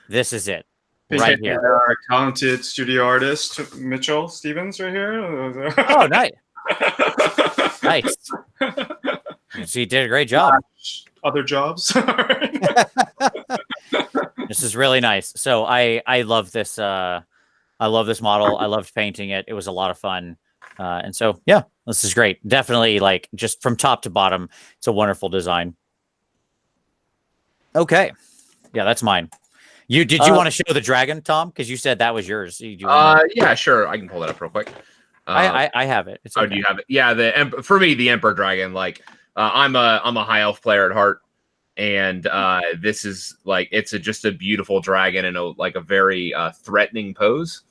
Speaker 1: This is it. Right here.
Speaker 3: Our talented studio artist, Mitchell Stevens, right here.
Speaker 1: Oh, nice. Nice. She did a great job.
Speaker 3: Other jobs.
Speaker 1: This is really nice. So I love this. I love this model. I loved painting it. It was a lot of fun. And so, yeah, this is great. Definitely, like, just from top to bottom, it's a wonderful design. Okay. Yeah, that's mine. Did you want to show the dragon, Tom? Because you said that was yours.
Speaker 2: Yeah, sure. I can pull that up real quick.
Speaker 1: I have it. It's okay.
Speaker 2: Oh, do you have it? Yeah, for me, the Emperor Dragon. Like, I'm a high elf player at heart, and this is like just a beautiful dragon in a very threatening pose.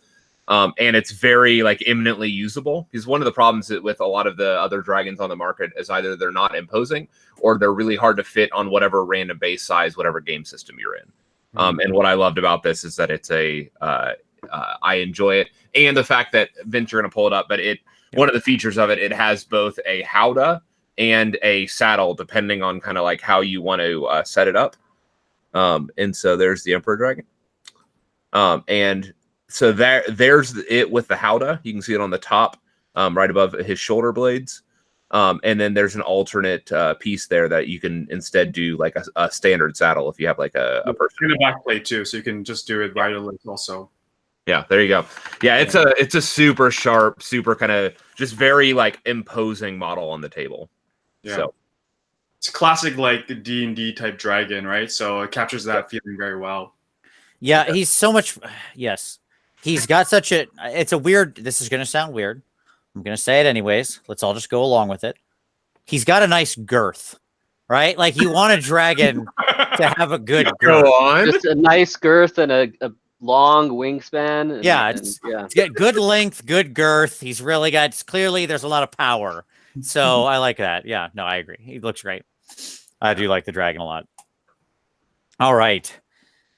Speaker 2: And it's very like eminently usable, because one of the problems with a lot of the other dragons on the market is either they're not imposing or they're really hard to fit on whatever random base size, whatever game system you're in. And what I loved about this is that it's I enjoy it, and the fact that Vince, you're going to pull it up, but one of the features of it has both a howdah and a saddle, depending on kind of like how you want to set it up. And so there's the Emperor Dragon. And so there's it with the howdah. You can see it on the top, right above his shoulder blades. And then there's an alternate piece there that you can instead do like a standard saddle if you have like a person.
Speaker 3: And a back plate too, so you can just do it riderless also.
Speaker 2: Yeah, there you go. Yeah, it's a super sharp, super kind of just very like imposing model on the table.
Speaker 3: Yeah.
Speaker 2: So
Speaker 3: it's classic like the D&D type dragon, right? So it captures that feeling very well.
Speaker 1: Yeah, he's so much. Yes, he's got such a. It's a weird. This is going to sound weird. I'm going to say it anyways. Let's all just go along with it. He's got a nice girth, right? Like you want a dragon to have a good girth.
Speaker 2: go on.
Speaker 4: Just a nice girth and a long wingspan.
Speaker 1: It's got good length, good girth. He's really got. Clearly, there's a lot of power. So I like that. Yeah, no, I agree. He looks great. I do like the dragon a lot. All right.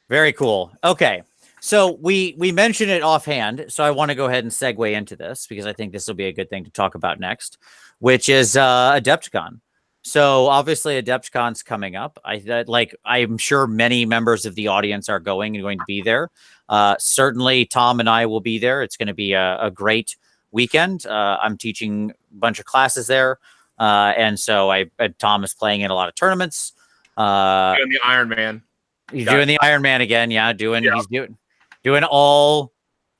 Speaker 1: Very cool. Okay. So we mentioned it offhand, so I want to go ahead and segue into this because I think this will be a good thing to talk about next, which is Adepticon. So obviously Adepticon's coming up. I'm sure many members of the audience are going to be there. Certainly Tom and I will be there. It's going to be a great weekend. I'm teaching a bunch of classes there, and so Tom is playing in a lot of tournaments.
Speaker 2: Doing the Iron Man.
Speaker 1: He's doing the Iron Man again. Yeah, he's doing all.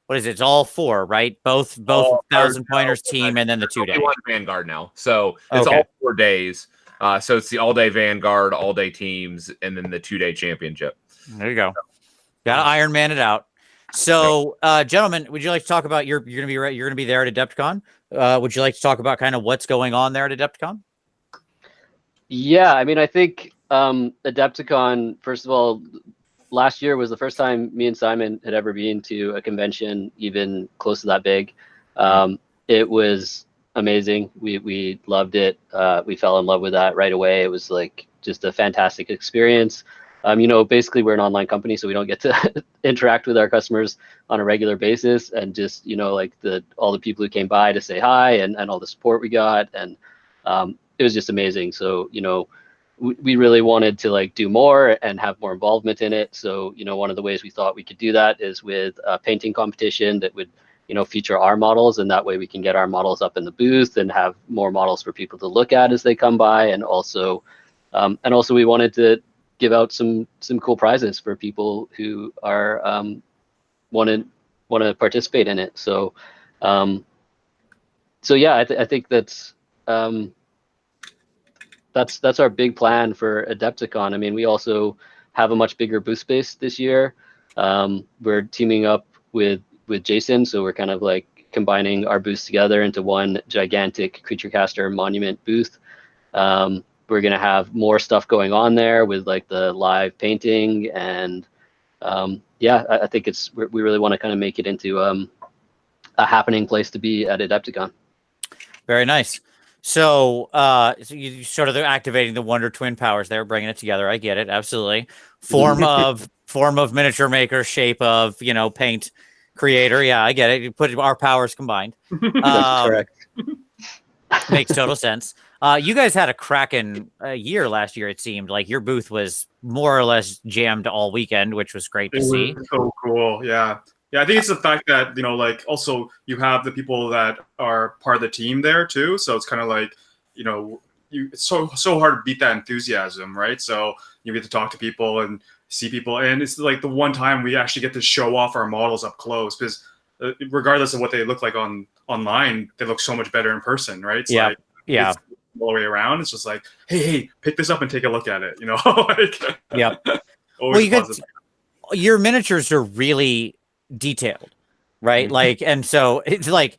Speaker 1: What is it? It's all four, right? Both 1,000 pointers team and then the 2-day.
Speaker 2: One Vanguard now, so it's all 4 days. So it's the all-day Vanguard, all-day teams, and then the 2-day championship.
Speaker 1: There you go. Got to Iron Man it out. So, gentlemen, would you like to talk about you're going to be there at Adepticon? Would you like to talk about kind of what's going on there at Adepticon?
Speaker 4: Yeah, I mean, I think Adepticon, first of all, last year was the first time me and Simon had ever been to a convention even close to that big. It was amazing. We loved it. We fell in love with that right away. It was like just a fantastic experience. Basically we're an online company, so we don't get to interact with our customers on a regular basis, and just, like all the people who came by to say hi and all the support we got. And it was just amazing. So, we really wanted to like do more and have more involvement in it. So, one of the ways we thought we could do that is with a painting competition that would, feature our models, and that way we can get our models up in the booth and have more models for people to look at as they come by. And also we wanted to give out some cool prizes for people who are want to participate in it. So yeah, I think that's our big plan for Adepticon. I mean, we also have a much bigger booth space this year. We're teaming up with Jason, so we're kind of like combining our booths together into one gigantic Creature Caster Monument booth. We're going to have more stuff going on there with like the live painting, and I think we really want to kind of make it into a happening place to be at Adepticon.
Speaker 1: Very nice. So you sort of activating the Wonder Twin powers there, bringing it together. I get it. Absolutely. Form of miniature maker, shape of, paint creator. Yeah, I get it. You put our powers combined.
Speaker 4: That's correct.
Speaker 1: Makes total sense. You guys had a cracking year last year. It seemed like your booth was more or less jammed all weekend, which was great to see.
Speaker 3: So cool. Yeah. Yeah, I think it's the fact that, also you have the people that are part of the team there too. So it's kind of like, it's so hard to beat that enthusiasm, right? So you get to talk to people and see people. And it's like the one time we actually get to show off our models up close, because regardless of what they look like online, they look so much better in person, right? It's all the way around. It's just like, hey, pick this up and take a look at it. Like,
Speaker 1: Yep.
Speaker 3: always
Speaker 1: Well,
Speaker 3: positive.
Speaker 1: your miniatures are really detailed, right? Like, and so it's like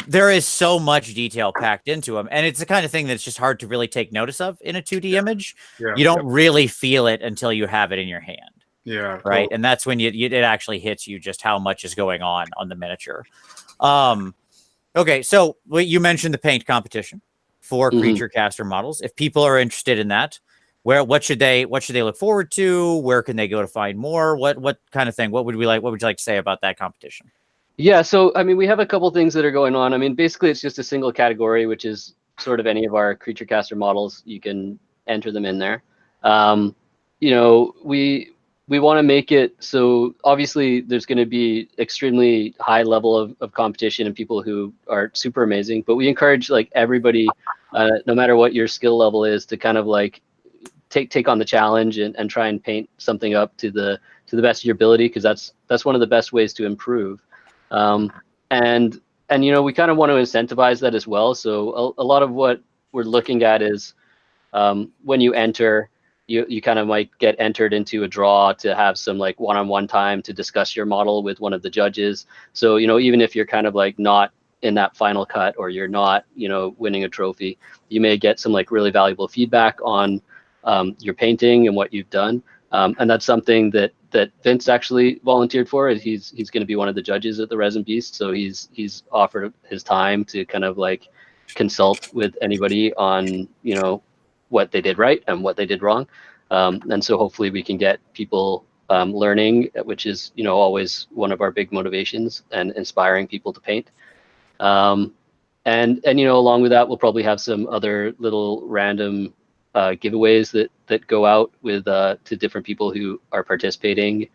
Speaker 1: there is so much detail packed into them, and it's the kind of thing that's just hard to really take notice of in a 2D image.
Speaker 3: Yeah.
Speaker 1: You don't really feel it until you have it in your hand.
Speaker 3: Yeah.
Speaker 1: Right.
Speaker 3: Totally.
Speaker 1: And that's when it actually hits you just how much is going on the miniature. Okay. So you mentioned the paint competition for creature caster models. If people are interested in that, what should they look forward to? Where can they go to find more? What kind of thing? What would you like to say about that competition?
Speaker 4: Yeah, so I mean, we have a couple things that are going on. I mean, basically, it's just a single category, which is sort of any of our creature caster models. You can enter them in there. We want to make it so obviously there's going to be extremely high level of competition and people who are super amazing. But we encourage like everybody, no matter what your skill level is, to kind of like take on the challenge and try and paint something up to the best of your ability, because that's one of the best ways to improve. And we kind of want to incentivize that as well. So a lot of what we're looking at is when you enter, you kind of might get entered into a draw to have some like one-on-one time to discuss your model with one of the judges. So even if you're kind of like not in that final cut, or you're not winning a trophy, you may get some like really valuable feedback on your painting and what you've done. And that's something that Vince actually volunteered for. He's going to be one of the judges at the Resin Beast, so he's offered his time to kind of like consult with anybody on what they did right and what they did wrong. And so hopefully we can get people learning, which is always one of our big motivations, and inspiring people to paint. And along with that, we'll probably have some other little random giveaways that go out with to different people who are participating.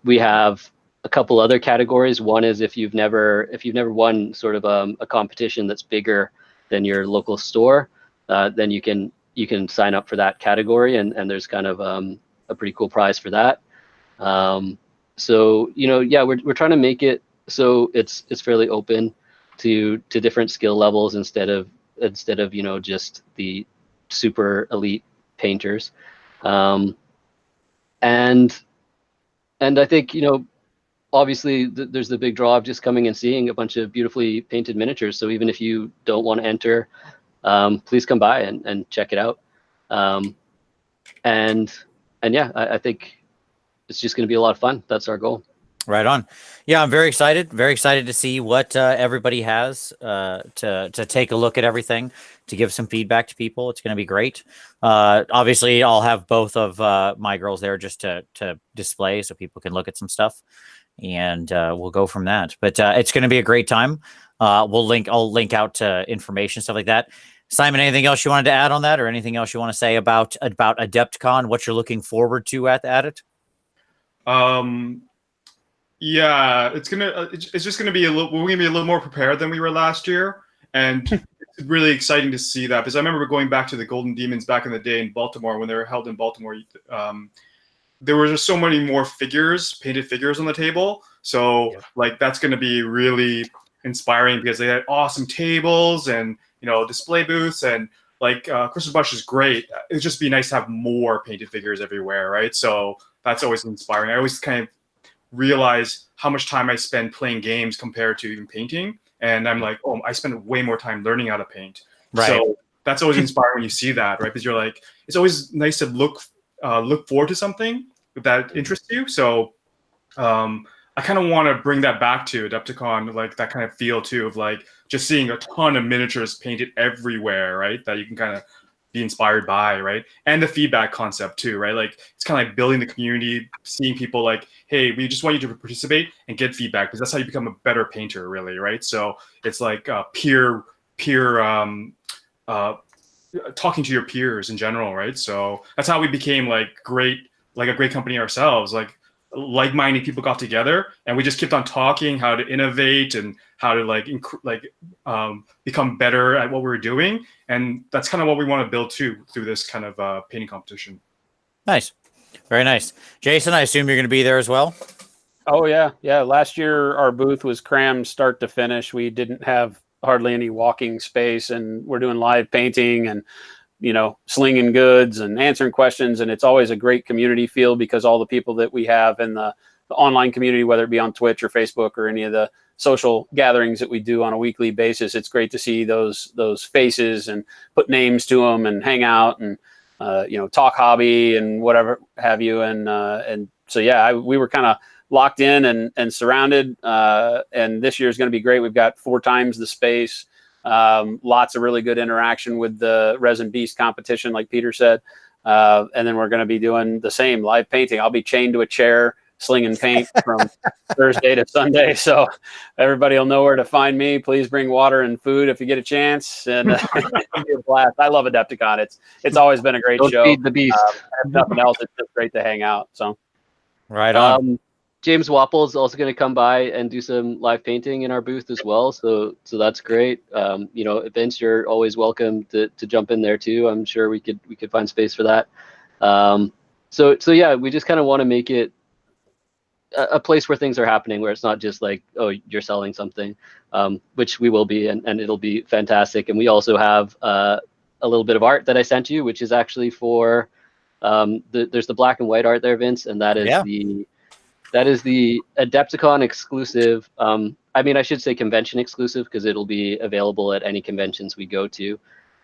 Speaker 4: We have a couple other categories. One is if you've never won sort of a competition that's bigger than your local store, then you can sign up for that category, and there's kind of a pretty cool prize for that. So we're trying to make it so it's fairly open to different skill levels instead of just the super elite painters. And I think obviously there's the big draw of just coming and seeing a bunch of beautifully painted miniatures. So even if you don't want to enter, please come by and check it out. And yeah, I think it's just going to be a lot of fun. That's our goal.
Speaker 1: Right on. Yeah, I'm very excited to see what everybody has to take a look at everything, to give some feedback to people. It's going to be great. Obviously, I'll have both of my girls there just to display so people can look at some stuff, and we'll go from that. But it's going to be a great time. I'll link out to information, stuff like that. Simon, anything else you wanted to add on that, or anything else you want to say about AdeptCon, what you're looking forward to at it?
Speaker 3: Yeah, it's just gonna be we're gonna be a little more prepared than we were last year, and it's really exciting to see that, because I remember going back to the Golden Demons back in the day in Baltimore when they were held in Baltimore. There were just so many more painted figures on the table. So like that's gonna be really inspiring, because they had awesome tables and display booths, and like Crystal Bush is great. It'd just be nice to have more painted figures everywhere, right? So that's always inspiring. I always kind of realize how much time I spend playing games compared to even painting, and I'm like, oh, I spend way more time learning how to paint. Right. So that's always inspiring when you see that, right? Because you're like, it's always nice to look forward to something that interests you. So I kind of want to bring that back to Adepticon, like that kind of feel too, of like just seeing a ton of miniatures painted everywhere, right? That you can kind of be inspired by, right? And the feedback concept too, right? Like it's kind of like building the community, seeing people like, hey, we just want you to participate and get feedback, because that's how you become a better painter, really, right? So it's like peer talking to your peers in general, right? So that's how we became like a great company ourselves. Like-minded people got together, and we just kept on talking how to innovate and how to become better at what we were doing. And that's kind of what we want to build too through this kind of painting competition.
Speaker 1: Nice. Very nice. Jason, I assume you're going to be there as well?
Speaker 5: Oh, yeah. Yeah. Last year, our booth was crammed start to finish. We didn't have hardly any walking space, and we're doing live painting and, you know, slinging goods and answering questions. And it's always a great community feel because all the people that we have in the online community, whether it be on Twitch or Facebook or any of the social gatherings that we do on a weekly basis, it's great to see those faces and put names to them and hang out and, you know, talk hobby and whatever have you. And so, yeah, we were kind of locked in and surrounded. And this year is going to be great. We've got 4 times the space. Lots of really good interaction with the Resin Beast competition, like Peter said. And then we're going to be doing the same live painting. I'll be chained to a chair, slinging paint from Thursday to Sunday. So everybody will know where to find me. Please bring water and food if you get a chance. And it'll be a blast. I love Adepticon. It's always been a great
Speaker 4: Don't
Speaker 5: show.
Speaker 4: feed the beast.
Speaker 5: If nothing else, it's just great to hang out. So
Speaker 1: Right on.
Speaker 4: James Wapple is also going to come by and do some live painting in our booth as well. So that's great. You know, Vince, you're always welcome to jump in there too. I'm sure we could find space for that. So yeah, we just kind of want to make it a place where things are happening, where it's not just like, oh, you're selling something, which we will be, and it'll be fantastic. And we also have a little bit of art that I sent you, which is actually for there's the black and white art there, Vince, and that is the Adepticon exclusive. I mean, I should say convention exclusive because it'll be available at any conventions we go to.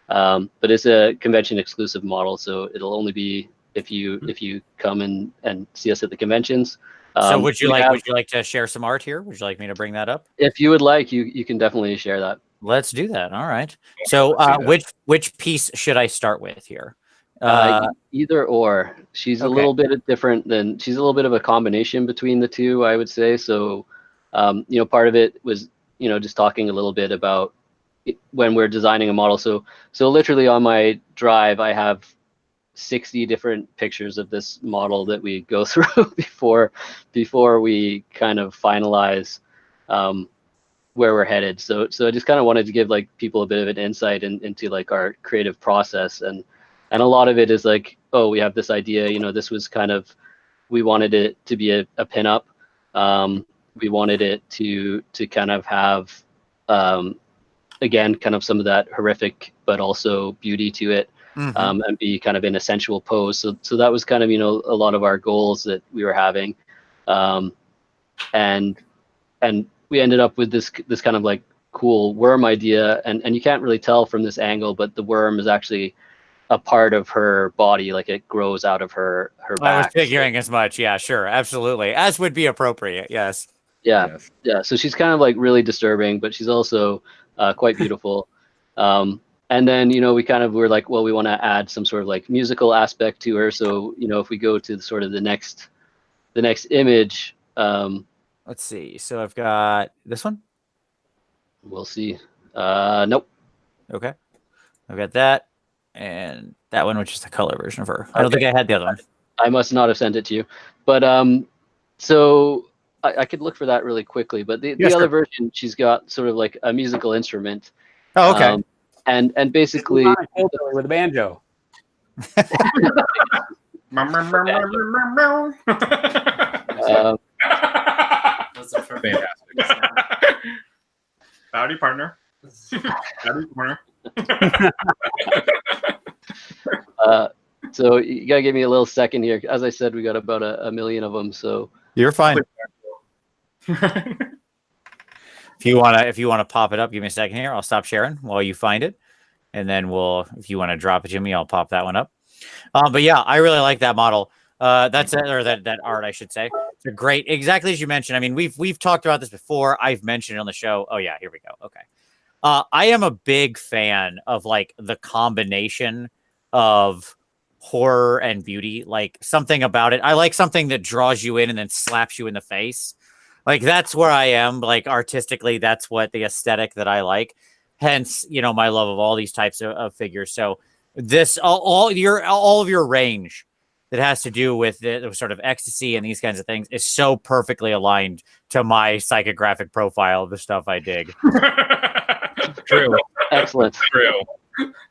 Speaker 4: But it's a convention exclusive model, so it'll only be if you come and see us at the conventions.
Speaker 1: So would you like to share some art here? Would you like me to bring that up?
Speaker 4: If you would like, you can definitely share that.
Speaker 1: Let's do that. All right. So which piece should I start with here?
Speaker 4: Either or. She's a little bit different than, she's a little bit of a combination between the two, I would say. So, you know, part of it was, you know, just talking a little bit about when we're designing a model. So literally on my drive, I have 60 different pictures of this model that we go through before we kind of finalize where we're headed. So I just kind of wanted to give like people a bit of an insight into like our creative process, and a lot of it is like, oh, we have this idea, you know, this was kind of, we wanted it to be a pinup. We wanted it to kind of have, again, kind of some of that horrific, but also beauty to it, and be kind of in a sensual pose. So that was kind of, you know, a lot of our goals that we were having. And we ended up with this kind of like cool worm idea. And you can't really tell from this angle, but the worm is actually a part of her body, like it grows out of her back.
Speaker 1: I was figuring as much. Yeah, sure, absolutely, as would be appropriate. Yes.
Speaker 4: Yeah. So she's kind of like really disturbing, but she's also quite beautiful. And then, you know, we were like, well, we want to add some sort of like musical aspect to her. So, you know, if we go to sort of the next image,
Speaker 1: let's see. So I've got this one.
Speaker 4: We'll see. Nope.
Speaker 1: Okay. I've got that. And that one, which is the color version of her. I don't think I had the other one.
Speaker 4: I must not have sent it to you. But so I could look for that really quickly. But the other version, she's got sort of like a musical instrument.
Speaker 1: Oh, okay.
Speaker 4: And basically
Speaker 5: with a banjo.
Speaker 2: That's fantastic.
Speaker 3: Howdy, partner. Howdy, partner.
Speaker 4: So you gotta give me a little second here. As I said, we got about a million of them. So
Speaker 1: you're fine. If you wanna pop it up, give me a second here. I'll stop sharing while you find it, and then if you want to drop it to me, I'll pop that one up. But yeah, I really like that model. That art, I should say. It's a great, exactly as you mentioned. I mean, we've talked about this before. I've mentioned it on the show. Oh yeah, here we go. Okay. I am a big fan of like the combination of horror and beauty, like something about it. I like something that draws you in and then slaps you in the face. Like that's where I am, like artistically, that's what the aesthetic that I like. Hence, you know, my love of all these types of figures. So this, all of your range that has to do with the sort of ecstasy and these kinds of things is so perfectly aligned to my psychographic profile of the stuff I dig.
Speaker 2: True.
Speaker 4: Excellent.
Speaker 2: True.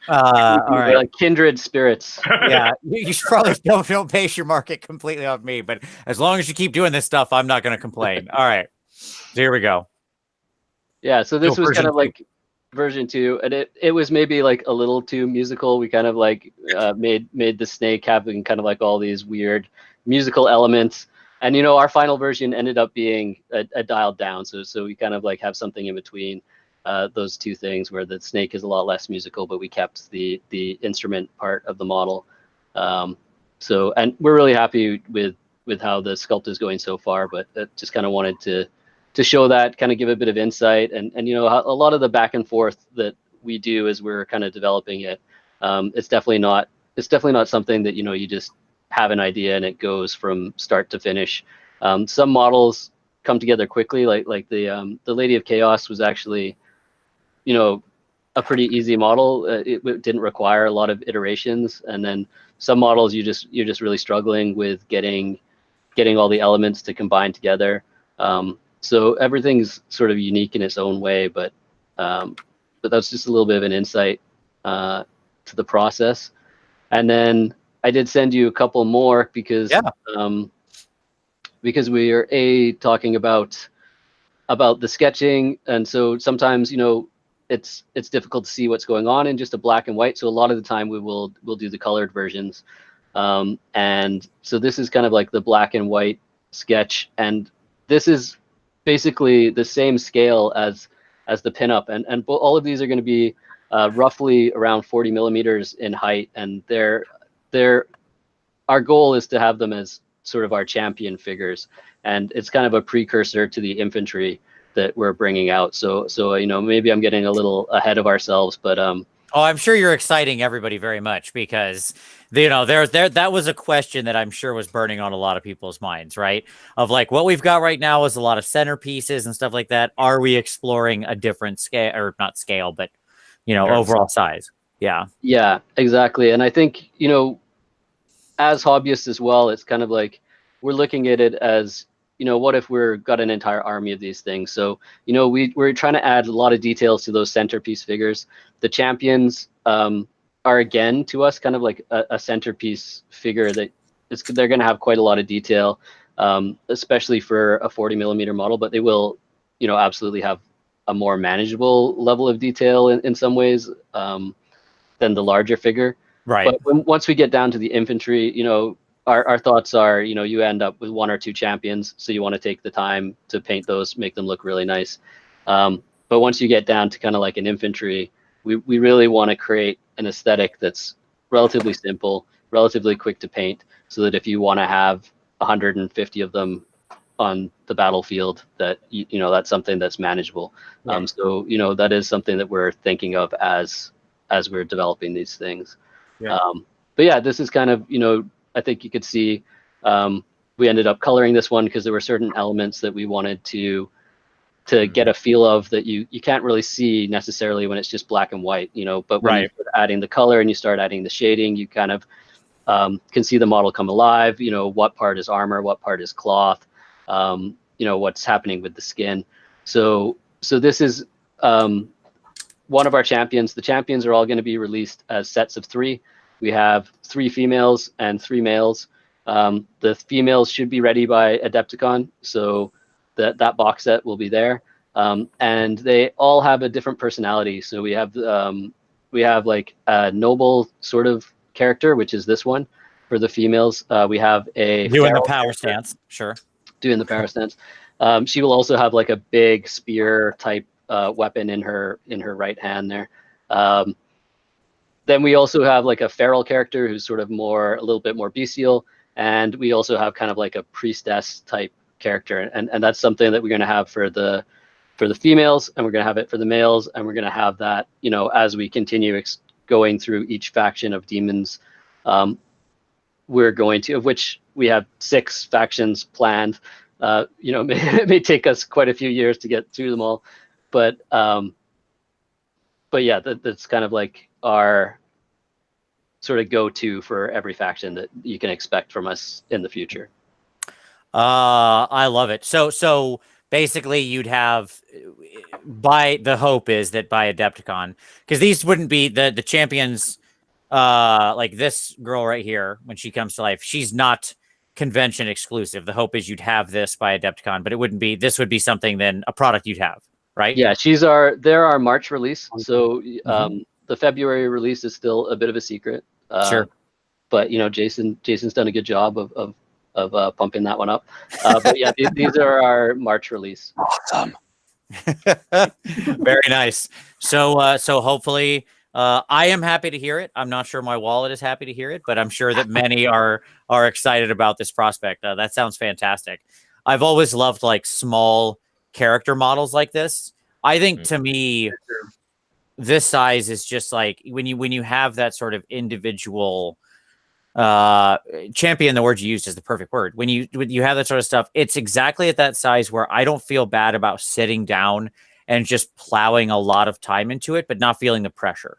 Speaker 1: All right.
Speaker 4: Like kindred spirits.
Speaker 1: Yeah, you probably don't base your market completely off me, but as long as you keep doing this stuff, I'm not going to complain. All right, so here we go.
Speaker 4: Yeah, so this was kind of like version 2, and it was maybe like a little too musical. We kind of like made the snake having kind of like all these weird musical elements, and our final version ended up being a dialed down. So we kind of like have something in between those two things, where the snake is a lot less musical, but we kept the instrument part of the model. So, and we're really happy with how the sculpt is going so far, but just kind of wanted to show that, kind of give a bit of insight, and a lot of the back and forth that we do as we're kind of developing it. It's definitely not something that you just have an idea and it goes from start to finish. Some models come together quickly, like the Lady of Chaos was actually a pretty easy model. It didn't require a lot of iterations, and then some models you're just really struggling with getting all the elements to combine together. So everything's sort of unique in its own way, but that's just a little bit of an insight to the process. And then I did send you a couple more because we are talking about the sketching, and so sometimes it's difficult to see what's going on in just a black and white. So a lot of the time we'll do the colored versions, and so this is kind of like the black and white sketch, and this is basically the same scale as the pinup, and all of these are going to be roughly around 40 millimeters in height, and our goal is to have them as sort of our champion figures, and it's kind of a precursor to the infantry that we're bringing out. So maybe I'm getting a little ahead of ourselves, but
Speaker 1: I'm sure you're exciting everybody very much, because that was a question that I'm sure was burning on a lot of people's minds, right? Of like, what we've got right now is a lot of centerpieces and stuff like that. Are we exploring a different scale, or not scale, but overall size? Yeah,
Speaker 4: exactly. And I think as hobbyists as well, it's kind of like we're looking at it as what if we're got an entire army of these things? So we're trying to add a lot of details to those centerpiece figures. The champions are, again, to us, kind of like a centerpiece figure that they're going to have quite a lot of detail, especially for a 40 millimeter model, but they will absolutely have a more manageable level of detail in some ways than the larger figure.
Speaker 1: Right.
Speaker 4: But once we get down to the infantry, our thoughts are, you end up with one or two champions, so you want to take the time to paint those, make them look really nice. But once you get down to kind of like an infantry, we really want to create an aesthetic that's relatively simple, relatively quick to paint, so that if you want to have 150 of them on the battlefield, that that's something that's manageable.
Speaker 2: Yeah.
Speaker 4: So that is something that we're thinking of as we're developing these things.
Speaker 2: Yeah.
Speaker 4: But yeah, this is kind of I think you could see we ended up coloring this one because there were certain elements that we wanted to get a feel of that you can't really see necessarily when it's just black and white, but when you start adding the color and you start adding the shading, you kind of can see the model come alive, what part is armor, what part is cloth, what's happening with the skin. So this is one of our champions. The champions are all going to be released as sets of 3. We have 3 females and 3 males. The females should be ready by Adepticon, so that box set will be there. And they all have a different personality. So we have like a noble sort of character, which is this one for the females. We have a
Speaker 1: doing the power stance, sure.
Speaker 4: Doing the power stance. She will also have like a big spear type weapon in her right hand there. Then we also have like a feral character who's sort of a little bit more bestial, and we also have kind of like a priestess type character, and that's something that we're going to have for the females, and we're going to have it for the males, and we're going to have that as we continue going through each faction of demons. We're going to, of which we have 6 factions planned. It may take us quite a few years to get through them all, but yeah, that's kind of like our sort of go-to for every faction that you can expect from us in the future.
Speaker 1: I love it. So basically you'd have, the hope is that by Adepticon, because these wouldn't be the champions, like this girl right here, when she comes to life, she's not convention exclusive. The hope is you'd have this by Adepticon, but this would be something then, a product you'd have. right?
Speaker 4: Yeah, they're our March release. So the February release is still a bit of a secret.
Speaker 1: Sure.
Speaker 4: But Jason's done a good job of pumping that one up. But yeah, these are our March release.
Speaker 5: Awesome.
Speaker 1: Very nice. So hopefully, I am happy to hear it. I'm not sure my wallet is happy to hear it, but I'm sure that many are excited about this prospect. That sounds fantastic. I've always loved like small character models like this. I think to me, this size is just like when you have that sort of individual champion. The word you used is the perfect word. When you have that sort of stuff, it's exactly at that size where I don't feel bad about sitting down and just plowing a lot of time into it, but not feeling the pressure.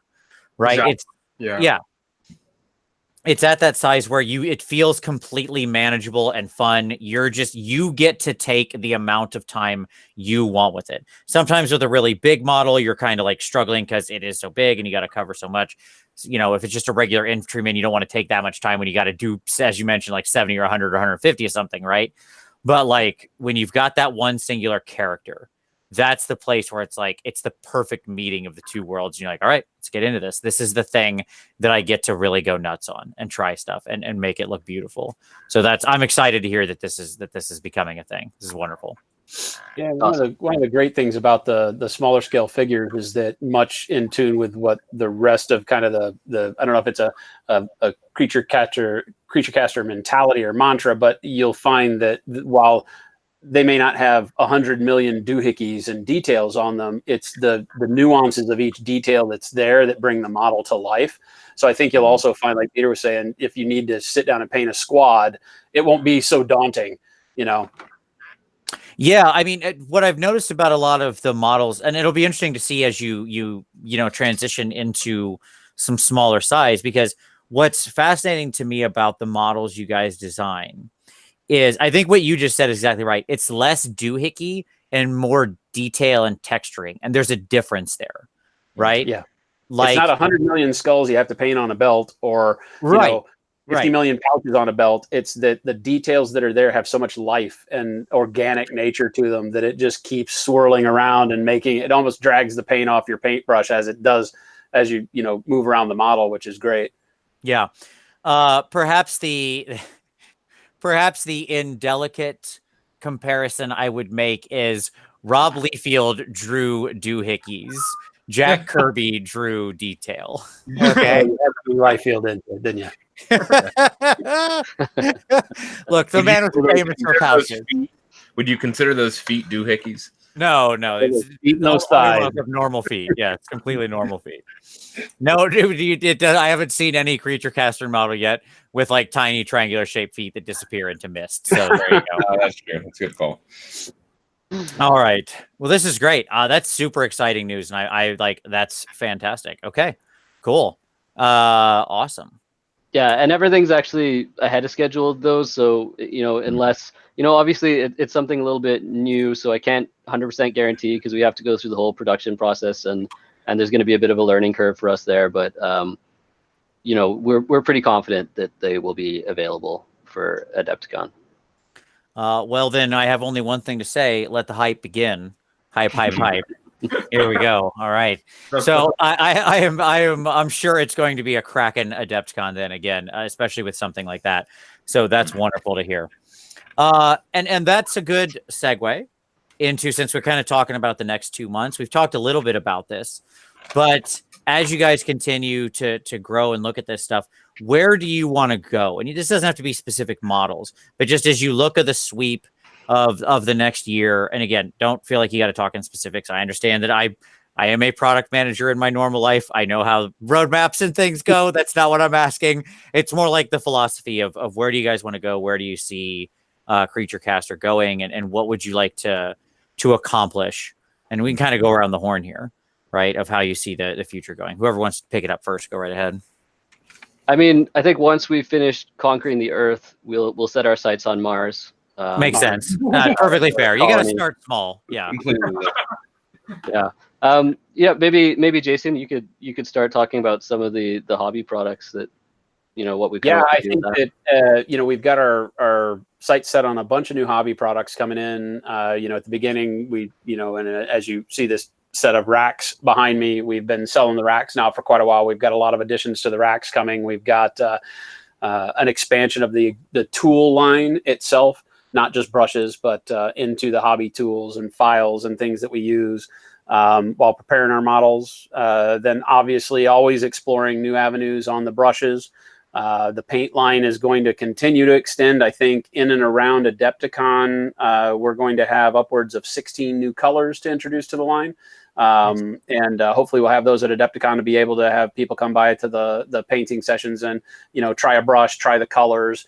Speaker 1: Right?
Speaker 3: Exactly.
Speaker 1: It's at that size where it feels completely manageable and fun. You get to take the amount of time you want with it. Sometimes with a really big model, you're kind of like struggling because it is so big and you got to cover so much. If it's just a regular infantryman, you don't want to take that much time when you got to do, as you mentioned, like 70 or 100 or 150 or something, right? But like when you've got that one singular character, that's the place where it's like it's the perfect meeting of the two worlds. You're like, all right, let's get into this. This is the thing that I get to really go nuts on and try stuff and make it look beautiful. So I'm excited to hear that this is becoming a thing. This is wonderful.
Speaker 5: Yeah, one of the great things about the smaller scale figures is that much in tune with what the rest of kind of the I don't know if it's a creature caster mentality or mantra, but you'll find that while they may not have 100 million doohickeys and details on them, it's the nuances of each detail that's there that bring the model to life. So I think you'll also find, like Peter was saying, if you need to sit down and paint a squad, it won't be so daunting,
Speaker 1: Yeah, I mean, what I've noticed about a lot of the models, and it'll be interesting to see as you transition into some smaller size, because what's fascinating to me about the models you guys design is, I think what you just said is exactly right. It's less doohickey and more detail and texturing, and there's a difference there, right?
Speaker 5: Yeah,
Speaker 1: like
Speaker 5: it's not 100 million skulls you have to paint on a belt, or 50 million pouches on a belt. It's that the details that are there have so much life and organic nature to them that it just keeps swirling around and making it almost drags the paint off your paintbrush as it does as you move around the model, which is great.
Speaker 1: Yeah. Perhaps the indelicate comparison I would make is Rob Liefeld drew doohickeys. Jack Kirby drew detail. Okay.
Speaker 5: You had to be Liefeld into it, didn't you?
Speaker 1: Look, the man was famous for pouches.
Speaker 2: Would you consider those feet doohickeys?
Speaker 1: No, it's
Speaker 5: no size
Speaker 1: of normal feet. Yeah, it's completely normal feet. No, dude, I haven't seen any creature caster model yet with like tiny triangular shaped feet that disappear into mist. So there you go.
Speaker 2: That's true. That's a good call.
Speaker 1: All right. Well, this is great. That's super exciting news, and I like that's fantastic. Okay, cool. Awesome.
Speaker 4: Yeah, and everything's actually ahead of schedule though. So unless obviously it's something a little bit new, so I can't 100% guarantee because we have to go through the whole production process, and there's going to be a bit of a learning curve for us there. But we're pretty confident that they will be available for Adepticon.
Speaker 1: Well, then I have only one thing to say. Let the hype begin. Hype. Here we go. All right. So I'm sure it's going to be a cracking Adepticon then again, especially with something like that. So that's wonderful to hear. And that's a good segue into, since we're kind of talking about the next 2 months, we've talked a little bit about this, but as you guys continue to grow and look at this stuff, where do you want to go? And this doesn't have to be specific models, but just as you look at the sweep of the next year, and again, don't feel like you got to talk in specifics. I understand that I am a product manager in my normal life. I know how roadmaps and things go. That's not what I'm asking. It's more like the philosophy of where do you guys want to go? Where do you see Creature Caster going? And what would you like to accomplish? And we can kind of go around the horn here, right? Of how you see the future going. Whoever wants to pick it up first, go right ahead.
Speaker 4: I mean, I think once we've finished conquering the Earth, we'll set our sights on Mars.
Speaker 1: Makes sense. Perfectly fair. You got to start small. Yeah.
Speaker 4: Yeah. Yeah. Maybe Jason, you could start talking about some of the hobby products that what we
Speaker 5: Yeah,
Speaker 4: want
Speaker 5: I
Speaker 4: to do
Speaker 5: think
Speaker 4: with
Speaker 5: that we've got our sights set on a bunch of new hobby products coming in. At the beginning, and as you see this set of racks behind me, we've been selling the racks now for quite a while. We've got a lot of additions to the racks coming. We've got an expansion of the tool line itself, not just brushes, but into the hobby tools and files and things that we use while preparing our models. Then obviously always exploring new avenues on the brushes. The paint line is going to continue to extend. I think in and around Adepticon, we're going to have upwards of 16 new colors to introduce to the line. And hopefully we'll have those at Adepticon to be able to have people come by to the painting sessions and, try a brush, try the colors,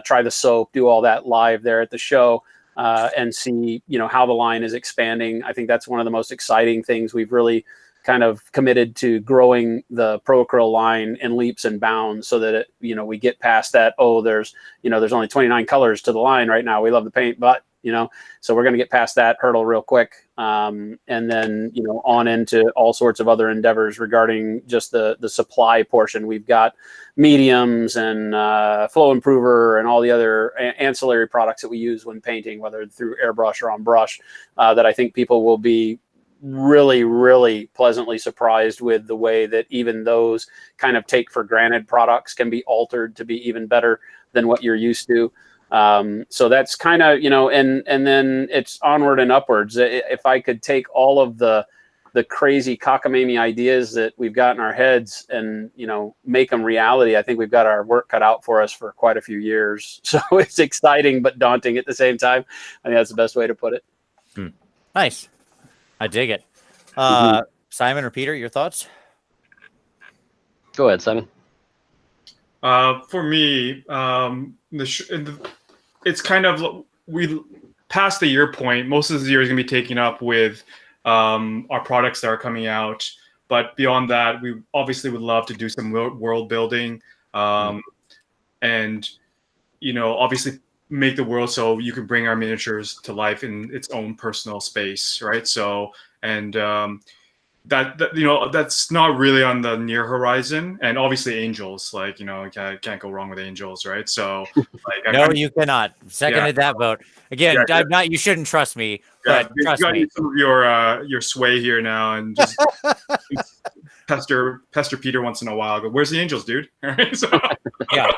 Speaker 5: try the soap, do all that live there at the show, and see, how the line is expanding. I think that's one of the most exciting things. We've really kind of committed to growing the Pro Acryl line in leaps and bounds so that we get past that. There's only 29 colors to the line right now. We love the paint, but so we're going to get past that hurdle real quick. And then, on into all sorts of other endeavors regarding just the supply portion. We've got mediums and flow improver and all the other ancillary products that we use when painting, whether through airbrush or on brush, that I think people will be really, really pleasantly surprised with the way that even those kind of take for granted products can be altered to be even better than what you're used to. So that's kind of, and then it's onward and upwards. If I could take all of the crazy cockamamie ideas that we've got in our heads and, make them reality, I think we've got our work cut out for us for quite a few years. So it's exciting, but daunting at the same time. I think that's the best way to put it.
Speaker 1: Nice. I dig it. Simon or Peter, your thoughts?
Speaker 4: Go ahead, Simon.
Speaker 3: For me, it's kind of, we past the year point. Most of the year is going to be taken up with our products that are coming out. But beyond that, we obviously would love to do some world building, and obviously make the world so you can bring our miniatures to life in its own personal space, right? So, and that's not really on the near horizon. And obviously angels, can't go wrong with angels, right? So
Speaker 1: no, you cannot. Seconded that vote. Again, I'm not, you shouldn't trust me, but trust me.
Speaker 3: Some of your sway here now and just pester Peter once in a while. Go, where's the angels, dude? So,
Speaker 1: yeah.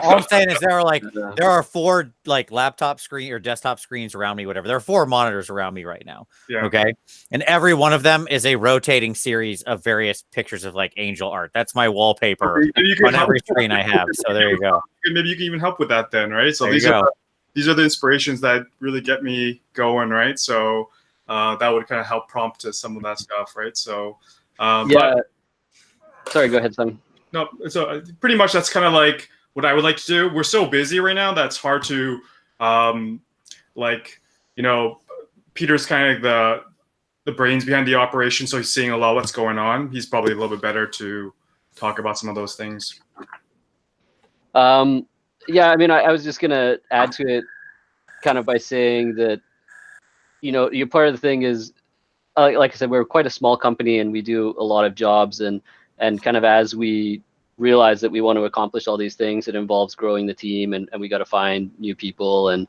Speaker 1: All I'm saying is there are 4 laptop screen or desktop screens around me, whatever. There are 4 monitors around me right now. Yeah. Okay. And every one of them is a rotating series of various pictures of angel art. That's my wallpaper on every screen I have. So there you go.
Speaker 3: Maybe you can even help with that then, right? So these are the inspirations that really get me going, right? So that would kind of help prompt to some of that stuff, right? So
Speaker 4: sorry, go ahead, Simon.
Speaker 3: No, so pretty much that's kind of what I would like to do. We're so busy right now that's hard to, Peter's kind of the brains behind the operation, so he's seeing a lot of what's going on. He's probably a little bit better to talk about some of those things.
Speaker 4: Yeah, I mean, I was just gonna add to it, kind of by saying that, you're part of the thing is, like I said, we're quite a small company and we do a lot of jobs, and kind of as we realize that we want to accomplish all these things, it involves growing the team, and we got to find new people and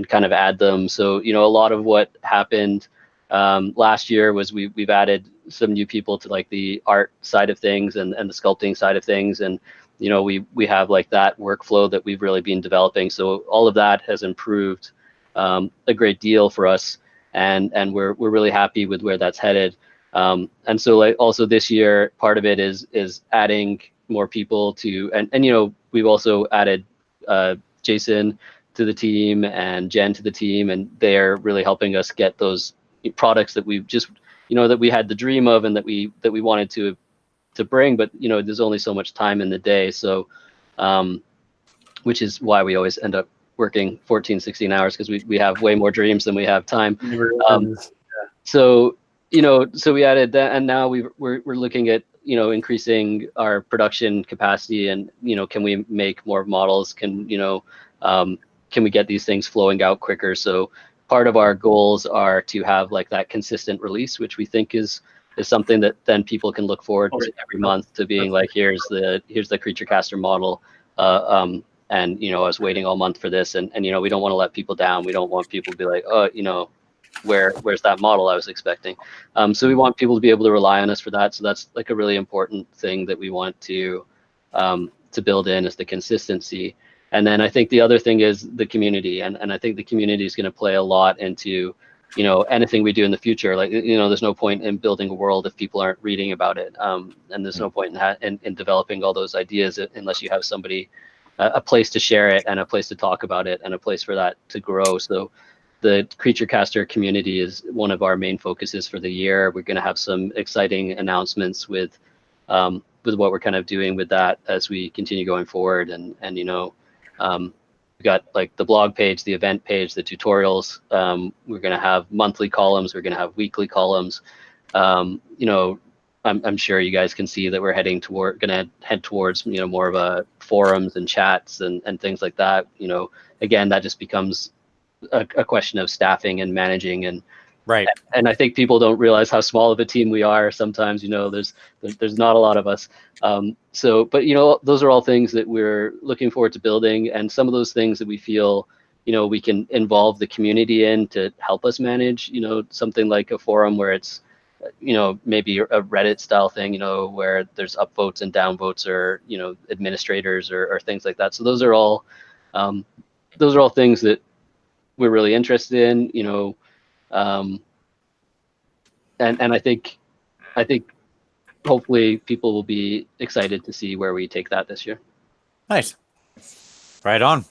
Speaker 4: kind of add them. So a lot of what happened last year was we've added some new people to the art side of things and the sculpting side of things, and we have that workflow that we've really been developing. So all of that has improved a great deal for us, and we're really happy with where that's headed. And so also this year, part of it is adding more people to, and we've also added Jason to the team and Jen to the team, and they're really helping us get those products that we've just that we had the dream of and that we wanted to bring, but there's only so much time in the day, so which is why we always end up working 14-16 hours, because we have way more dreams than we have time. So so we added that, and now we're looking at increasing our production capacity, and can we make more models, can we get these things flowing out quicker. So part of our goals are to have that consistent release, which we think is is something that then people can look forward to every month, to being like, here's the creature caster model. And I was waiting all month for this, and we don't want to let people down. We don't want people to be like, oh, where's that model I was expecting? So we want people to be able to rely on us for that. So that's like a really important thing that we want to build in, is the consistency. And then I think the other thing is the community, and I think the community is going to play a lot into anything we do in the future. Like, there's no point in building a world if people aren't reading about it, and there's no point in developing all those ideas unless you have somebody, a place to share it, and a place to talk about it, and a place for that to grow. So the creature caster community is one of our main focuses for the year. We're going to have some exciting announcements with what we're kind of doing with that as we continue going forward. And we got like the blog page, the event page, the tutorials. We're going to have monthly columns. We're going to have weekly columns. I'm sure you guys can see that we're going to head towards more of a forums and chats and things like that. Again, that just becomes a question of staffing and managing, and
Speaker 1: right.
Speaker 4: And I think people don't realize how small of a team we are. Sometimes, there's not a lot of us. But those are all things that we're looking forward to building, and some of those things that we feel, we can involve the community in to help us manage, something like a forum where it's, maybe a Reddit style thing, where there's upvotes and downvotes, or, administrators or things like that. So those are all things that we're really interested in, and I think hopefully people will be excited to see where we take that this year.
Speaker 1: Nice. Right on.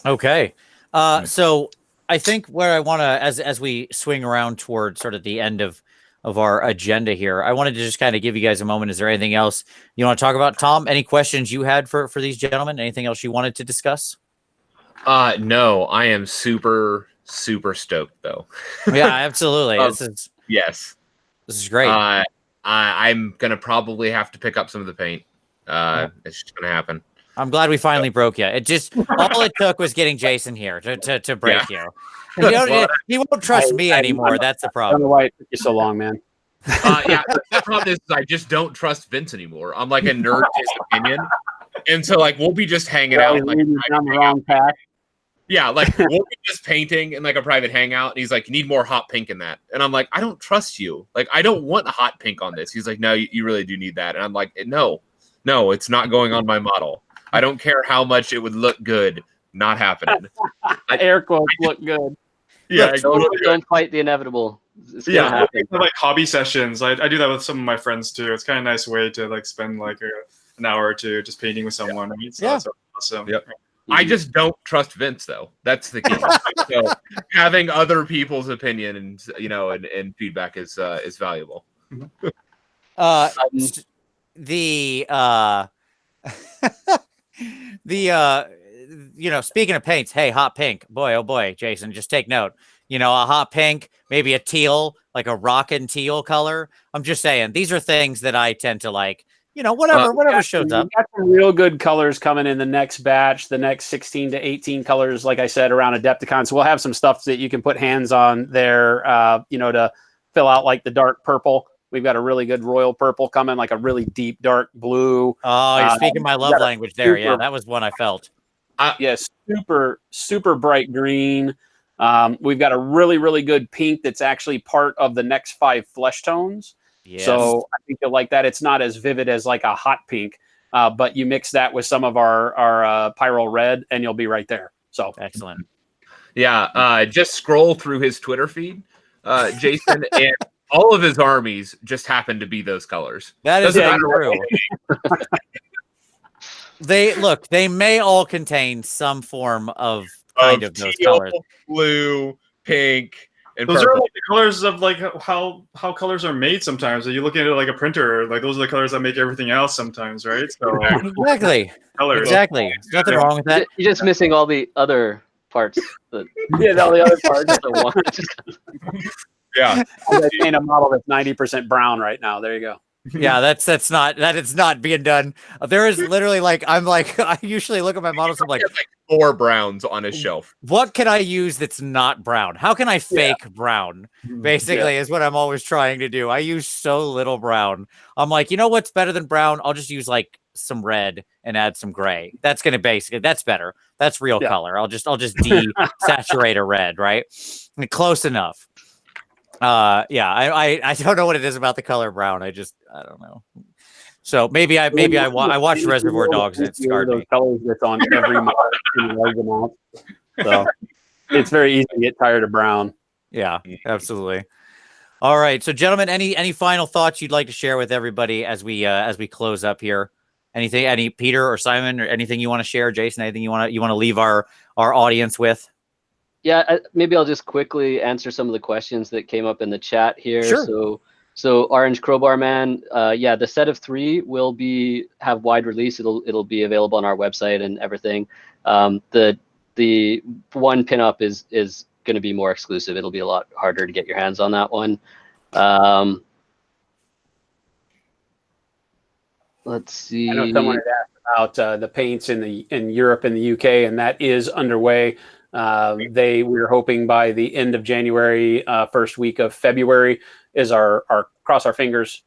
Speaker 1: Okay. So I think where I want to, as we swing around toward sort of the end of our agenda here, I wanted to just kind of give you guys a moment. Is there anything else you want to talk about, Tom? Any questions you had for these gentlemen? Anything else you wanted to discuss?
Speaker 2: No, I am super stoked though.
Speaker 1: Yeah, absolutely.
Speaker 2: Yes.
Speaker 1: This is great.
Speaker 2: I'm gonna probably have to pick up some of the paint. It's just gonna happen.
Speaker 1: I'm glad we finally broke you. It just all it took was getting Jason here to break you. He won't trust me anymore. That's the
Speaker 5: I don't know
Speaker 1: problem.
Speaker 5: why it took you so long, man.
Speaker 2: Yeah, the problem is I just don't trust Vince anymore. I'm like a nerd to his opinion, and so like we'll be just hanging out. Like,
Speaker 5: down the wrong path.
Speaker 2: yeah, like we'll be just painting in like a private hangout, and he's like, "You need more hot pink in that," and I'm like, "I don't trust you. Like, I don't want hot pink on this." He's like, "No, you really do need that," and I'm like, "No, it's not going on my model. I don't care how much it would look good. Not happening."
Speaker 5: Air quotes look good.
Speaker 2: Yeah,
Speaker 4: Don't fight the inevitable. It's gonna happen.
Speaker 3: Like hobby sessions. I do that with some of my friends too. It's kind of a nice way to like spend like an hour or two just painting with someone. I mean, so that's awesome.
Speaker 2: Yep. I just don't trust Vince though. That's the key. So having other people's opinion and and feedback is valuable.
Speaker 1: Speaking of paints, hey, hot pink, boy, oh boy, Jason, just take note. A hot pink, maybe a teal, like a rockin' teal color. I'm just saying, these are things that I tend to like. Whatever shows up.
Speaker 5: We got some real good colors coming in the next batch, the next 16 to 18 colors, like I said, around Adepticon. So we'll have some stuff that you can put hands on there, to fill out like the dark purple. We've got a really good royal purple coming, like a really deep dark blue.
Speaker 1: Oh, you're speaking my love language there. Yeah, that was one I felt.
Speaker 5: Yes, super bright green. We've got a really, really good pink that's actually part of the next 5 flesh tones. Yes. So I think you'll like that. It's not as vivid as like a hot pink, but you mix that with some of our pyro red, and you'll be right there. So
Speaker 1: excellent.
Speaker 2: Yeah, just scroll through his Twitter feed, Jason, and all of his armies just happen to be those colors.
Speaker 1: That is true. They may all contain some form of those
Speaker 2: teal,
Speaker 1: colors.
Speaker 2: Blue, pink. And
Speaker 3: those
Speaker 2: purple.
Speaker 3: are like the colors of like how colors are made sometimes. You look at it like a printer, like those are the colors that make everything else sometimes, right? So
Speaker 1: exactly.
Speaker 3: Colors.
Speaker 1: Exactly. There's nothing wrong with that.
Speaker 4: You're just missing all the other parts.
Speaker 5: All the other parts.
Speaker 2: Yeah.
Speaker 5: I paint a model that's 90% brown right now. There you go.
Speaker 1: Yeah, that is not being done. There is literally I usually look at my models. I'm like,
Speaker 2: 4 browns on his shelf.
Speaker 1: What can I use that's not brown? How can I fake brown? Basically, is what I'm always trying to do. I use so little brown. I'm like, you know what's better than brown? I'll just use like some red and add some gray. That's gonna that's better. That's real color. I'll just desaturate a red, right? Close enough. I don't know what it is about the color brown. I don't know. So maybe I watched Reservoir Dogs and it scarred me.
Speaker 5: Colors that's on every model in large amount. So it's very easy to get tired of brown.
Speaker 1: Yeah, absolutely. All right, so gentlemen, any final thoughts you'd like to share with everybody as we close up here? Anything, any Peter or Simon or anything you want to share, Jason? Anything you want to leave our audience with?
Speaker 4: Yeah, maybe I'll just quickly answer some of the questions that came up in the chat here.
Speaker 1: Sure.
Speaker 4: So Orange Crowbar Man, the set of 3 will have wide release. It'll be available on our website and everything. The one pinup is going to be more exclusive. It'll be a lot harder to get your hands on that one. Let's see.
Speaker 5: I know someone had asked about the paints in Europe and the UK, and that is underway. We were hoping by the end of January, first week of February is our cross our fingers.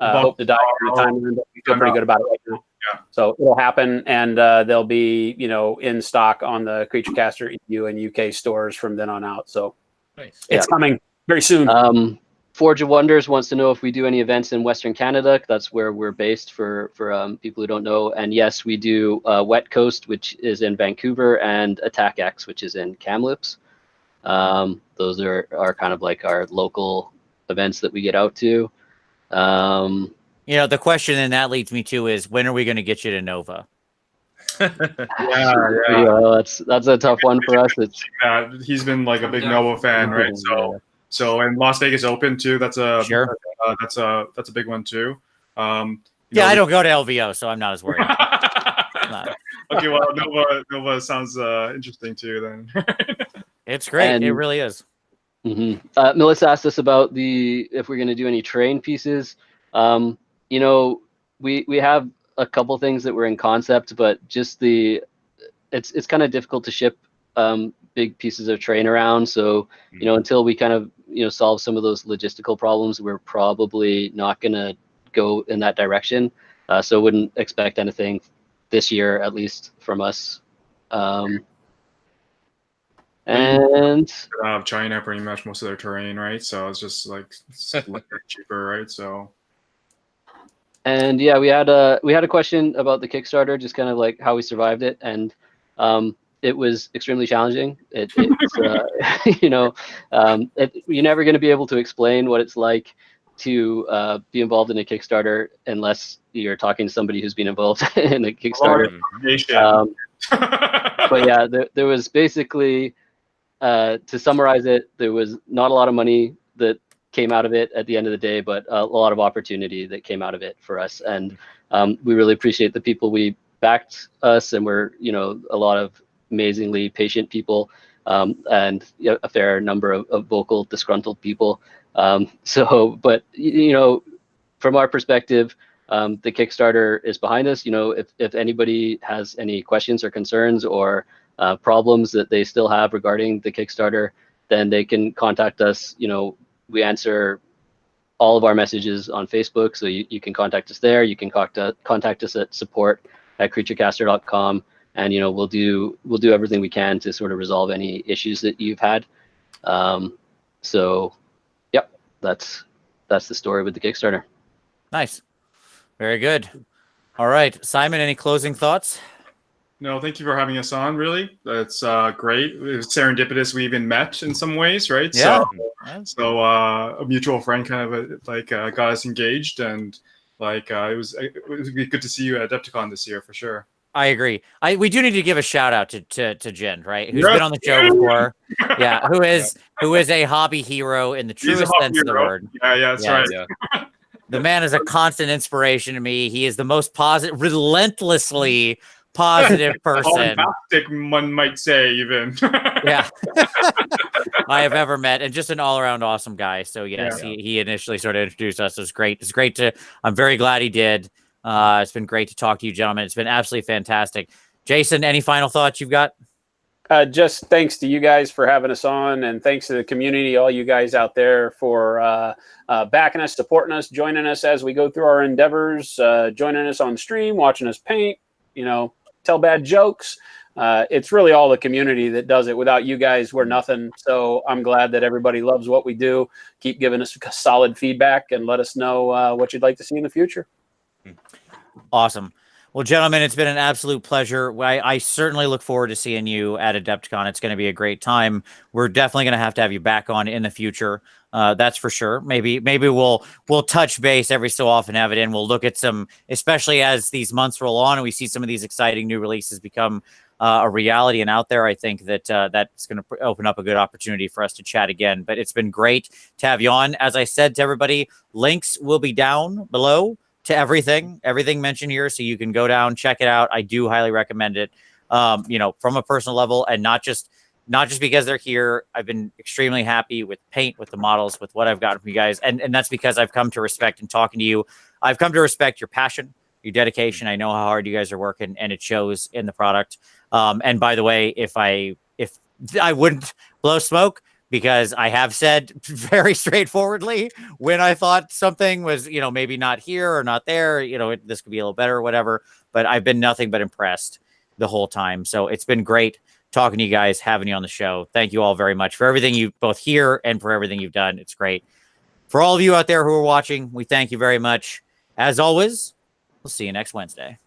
Speaker 5: Hope to die every time. We feel pretty good about it right now.
Speaker 3: Yeah.
Speaker 5: So it'll happen, and they'll be in stock on the Creature Caster EU and UK stores from then on out. So it's coming very soon.
Speaker 4: Forge of Wonders wants to know if we do any events in Western Canada. That's where we're based for people who don't know. And yes, we do Wet Coast, which is in Vancouver, and Attack X, which is in Kamloops. Those are kind of like our local events that we get out to.
Speaker 1: The question then that leads me to is, when are we going to get you to Nova?
Speaker 4: That's a tough one for us.
Speaker 3: He's been like a big Nova fan, right? So and Las Vegas Open too. That's a big one too. I
Speaker 1: don't go to LVO, so I'm not as worried.
Speaker 3: Okay, well, Nova sounds interesting too. Then
Speaker 1: it's great. It really is.
Speaker 4: Mm-hmm. Melissa asked us about if we're going to do any terrain pieces. We have a couple things that were in concept, but just it's kind of difficult to ship big pieces of terrain around. So until we kind of solve some of those logistical problems, we're probably not going to go in that direction. So wouldn't expect anything this year, at least from us. And
Speaker 3: China pretty much most of their terrain, right? So it's just like cheaper, right? So.
Speaker 4: And we had a question about the Kickstarter, just kind of like how we survived it, and it was extremely challenging. You're never going to be able to explain what it's like to be involved in a Kickstarter unless you're talking to somebody who's been involved in a Kickstarter. But yeah, there was basically, to summarize it, there was not a lot of money that came out of it at the end of the day, but a lot of opportunity that came out of it for us. And we really appreciate the people we backed us, and we're a lot of amazingly patient people, and a fair number of vocal disgruntled people. But from our perspective, the Kickstarter is behind us. If anybody has any questions or concerns or problems that they still have regarding the Kickstarter, then they can contact us. We answer all of our messages on Facebook, so you can contact us there. You can contact us at support@creaturecaster.com, and we'll do everything we can to sort of resolve any issues that you've had. That's the story with the Kickstarter.
Speaker 1: Nice, very good. All right, Simon, any closing thoughts?
Speaker 3: No, thank you for having us on. Really, that's great. It was serendipitous. We even met in some ways, right?
Speaker 1: Yeah.
Speaker 3: So a mutual friend kind of got us engaged, and it would be good to see you at Adepticon this year for sure.
Speaker 1: I agree. We do need to give a shout out to Jen, right? Who's been on the show before. Yeah, who is a hobby hero in the truest sense of the word.
Speaker 3: Yeah, that's right.
Speaker 2: Yeah.
Speaker 1: The man is a constant inspiration to me. He is the most positive, relentlessly positive person.
Speaker 3: Fantastic, one might say, even.
Speaker 1: Yeah. I have ever met, and just an all-around awesome guy. So yes, he initially sort of introduced us. It was great. I'm very glad he did. It's been great to talk to you, gentlemen. It's been absolutely fantastic. Jason, any final thoughts you've got?
Speaker 5: Just thanks to you guys for having us on, and thanks to the community, all you guys out there for backing us, supporting us, joining us as we go through our endeavors, joining us on stream, watching us paint, tell bad jokes. It's really all the community that does it. Without you guys, we're nothing. So I'm glad that everybody loves what we do. Keep giving us solid feedback and let us know what you'd like to see in the future.
Speaker 1: Awesome. Well, gentlemen, it's been an absolute pleasure. I certainly look forward to seeing you at Adepticon. It's going to be a great time. We're definitely going to have you back on in the future. That's for sure. Maybe we'll touch base every so often, have it in. We'll look at some, especially as these months roll on and we see some of these exciting new releases become a reality and out there. I think that that's going to open up a good opportunity for us to chat again. But it's been great to have you on. As I said to everybody, links will be down below to everything mentioned here, so you can go down, check it out. I do highly recommend it. From a personal level, and not just because they're here. I've been extremely happy with paint, with the models, with what I've gotten from you guys, and that's because I've come to respect, and talking to you, I've come to respect your passion, your dedication. I know how hard you guys are working, and it shows in the product. And by the way, if I wouldn't blow smoke, because I have said very straightforwardly when I thought something was, maybe not here or not there, this could be a little better or whatever, but I've been nothing but impressed the whole time. So it's been great talking to you guys, having you on the show. Thank you all very much for everything you both hear and for everything you've done. It's great. For all of you out there who are watching, we thank you very much. As always, we'll see you next Wednesday.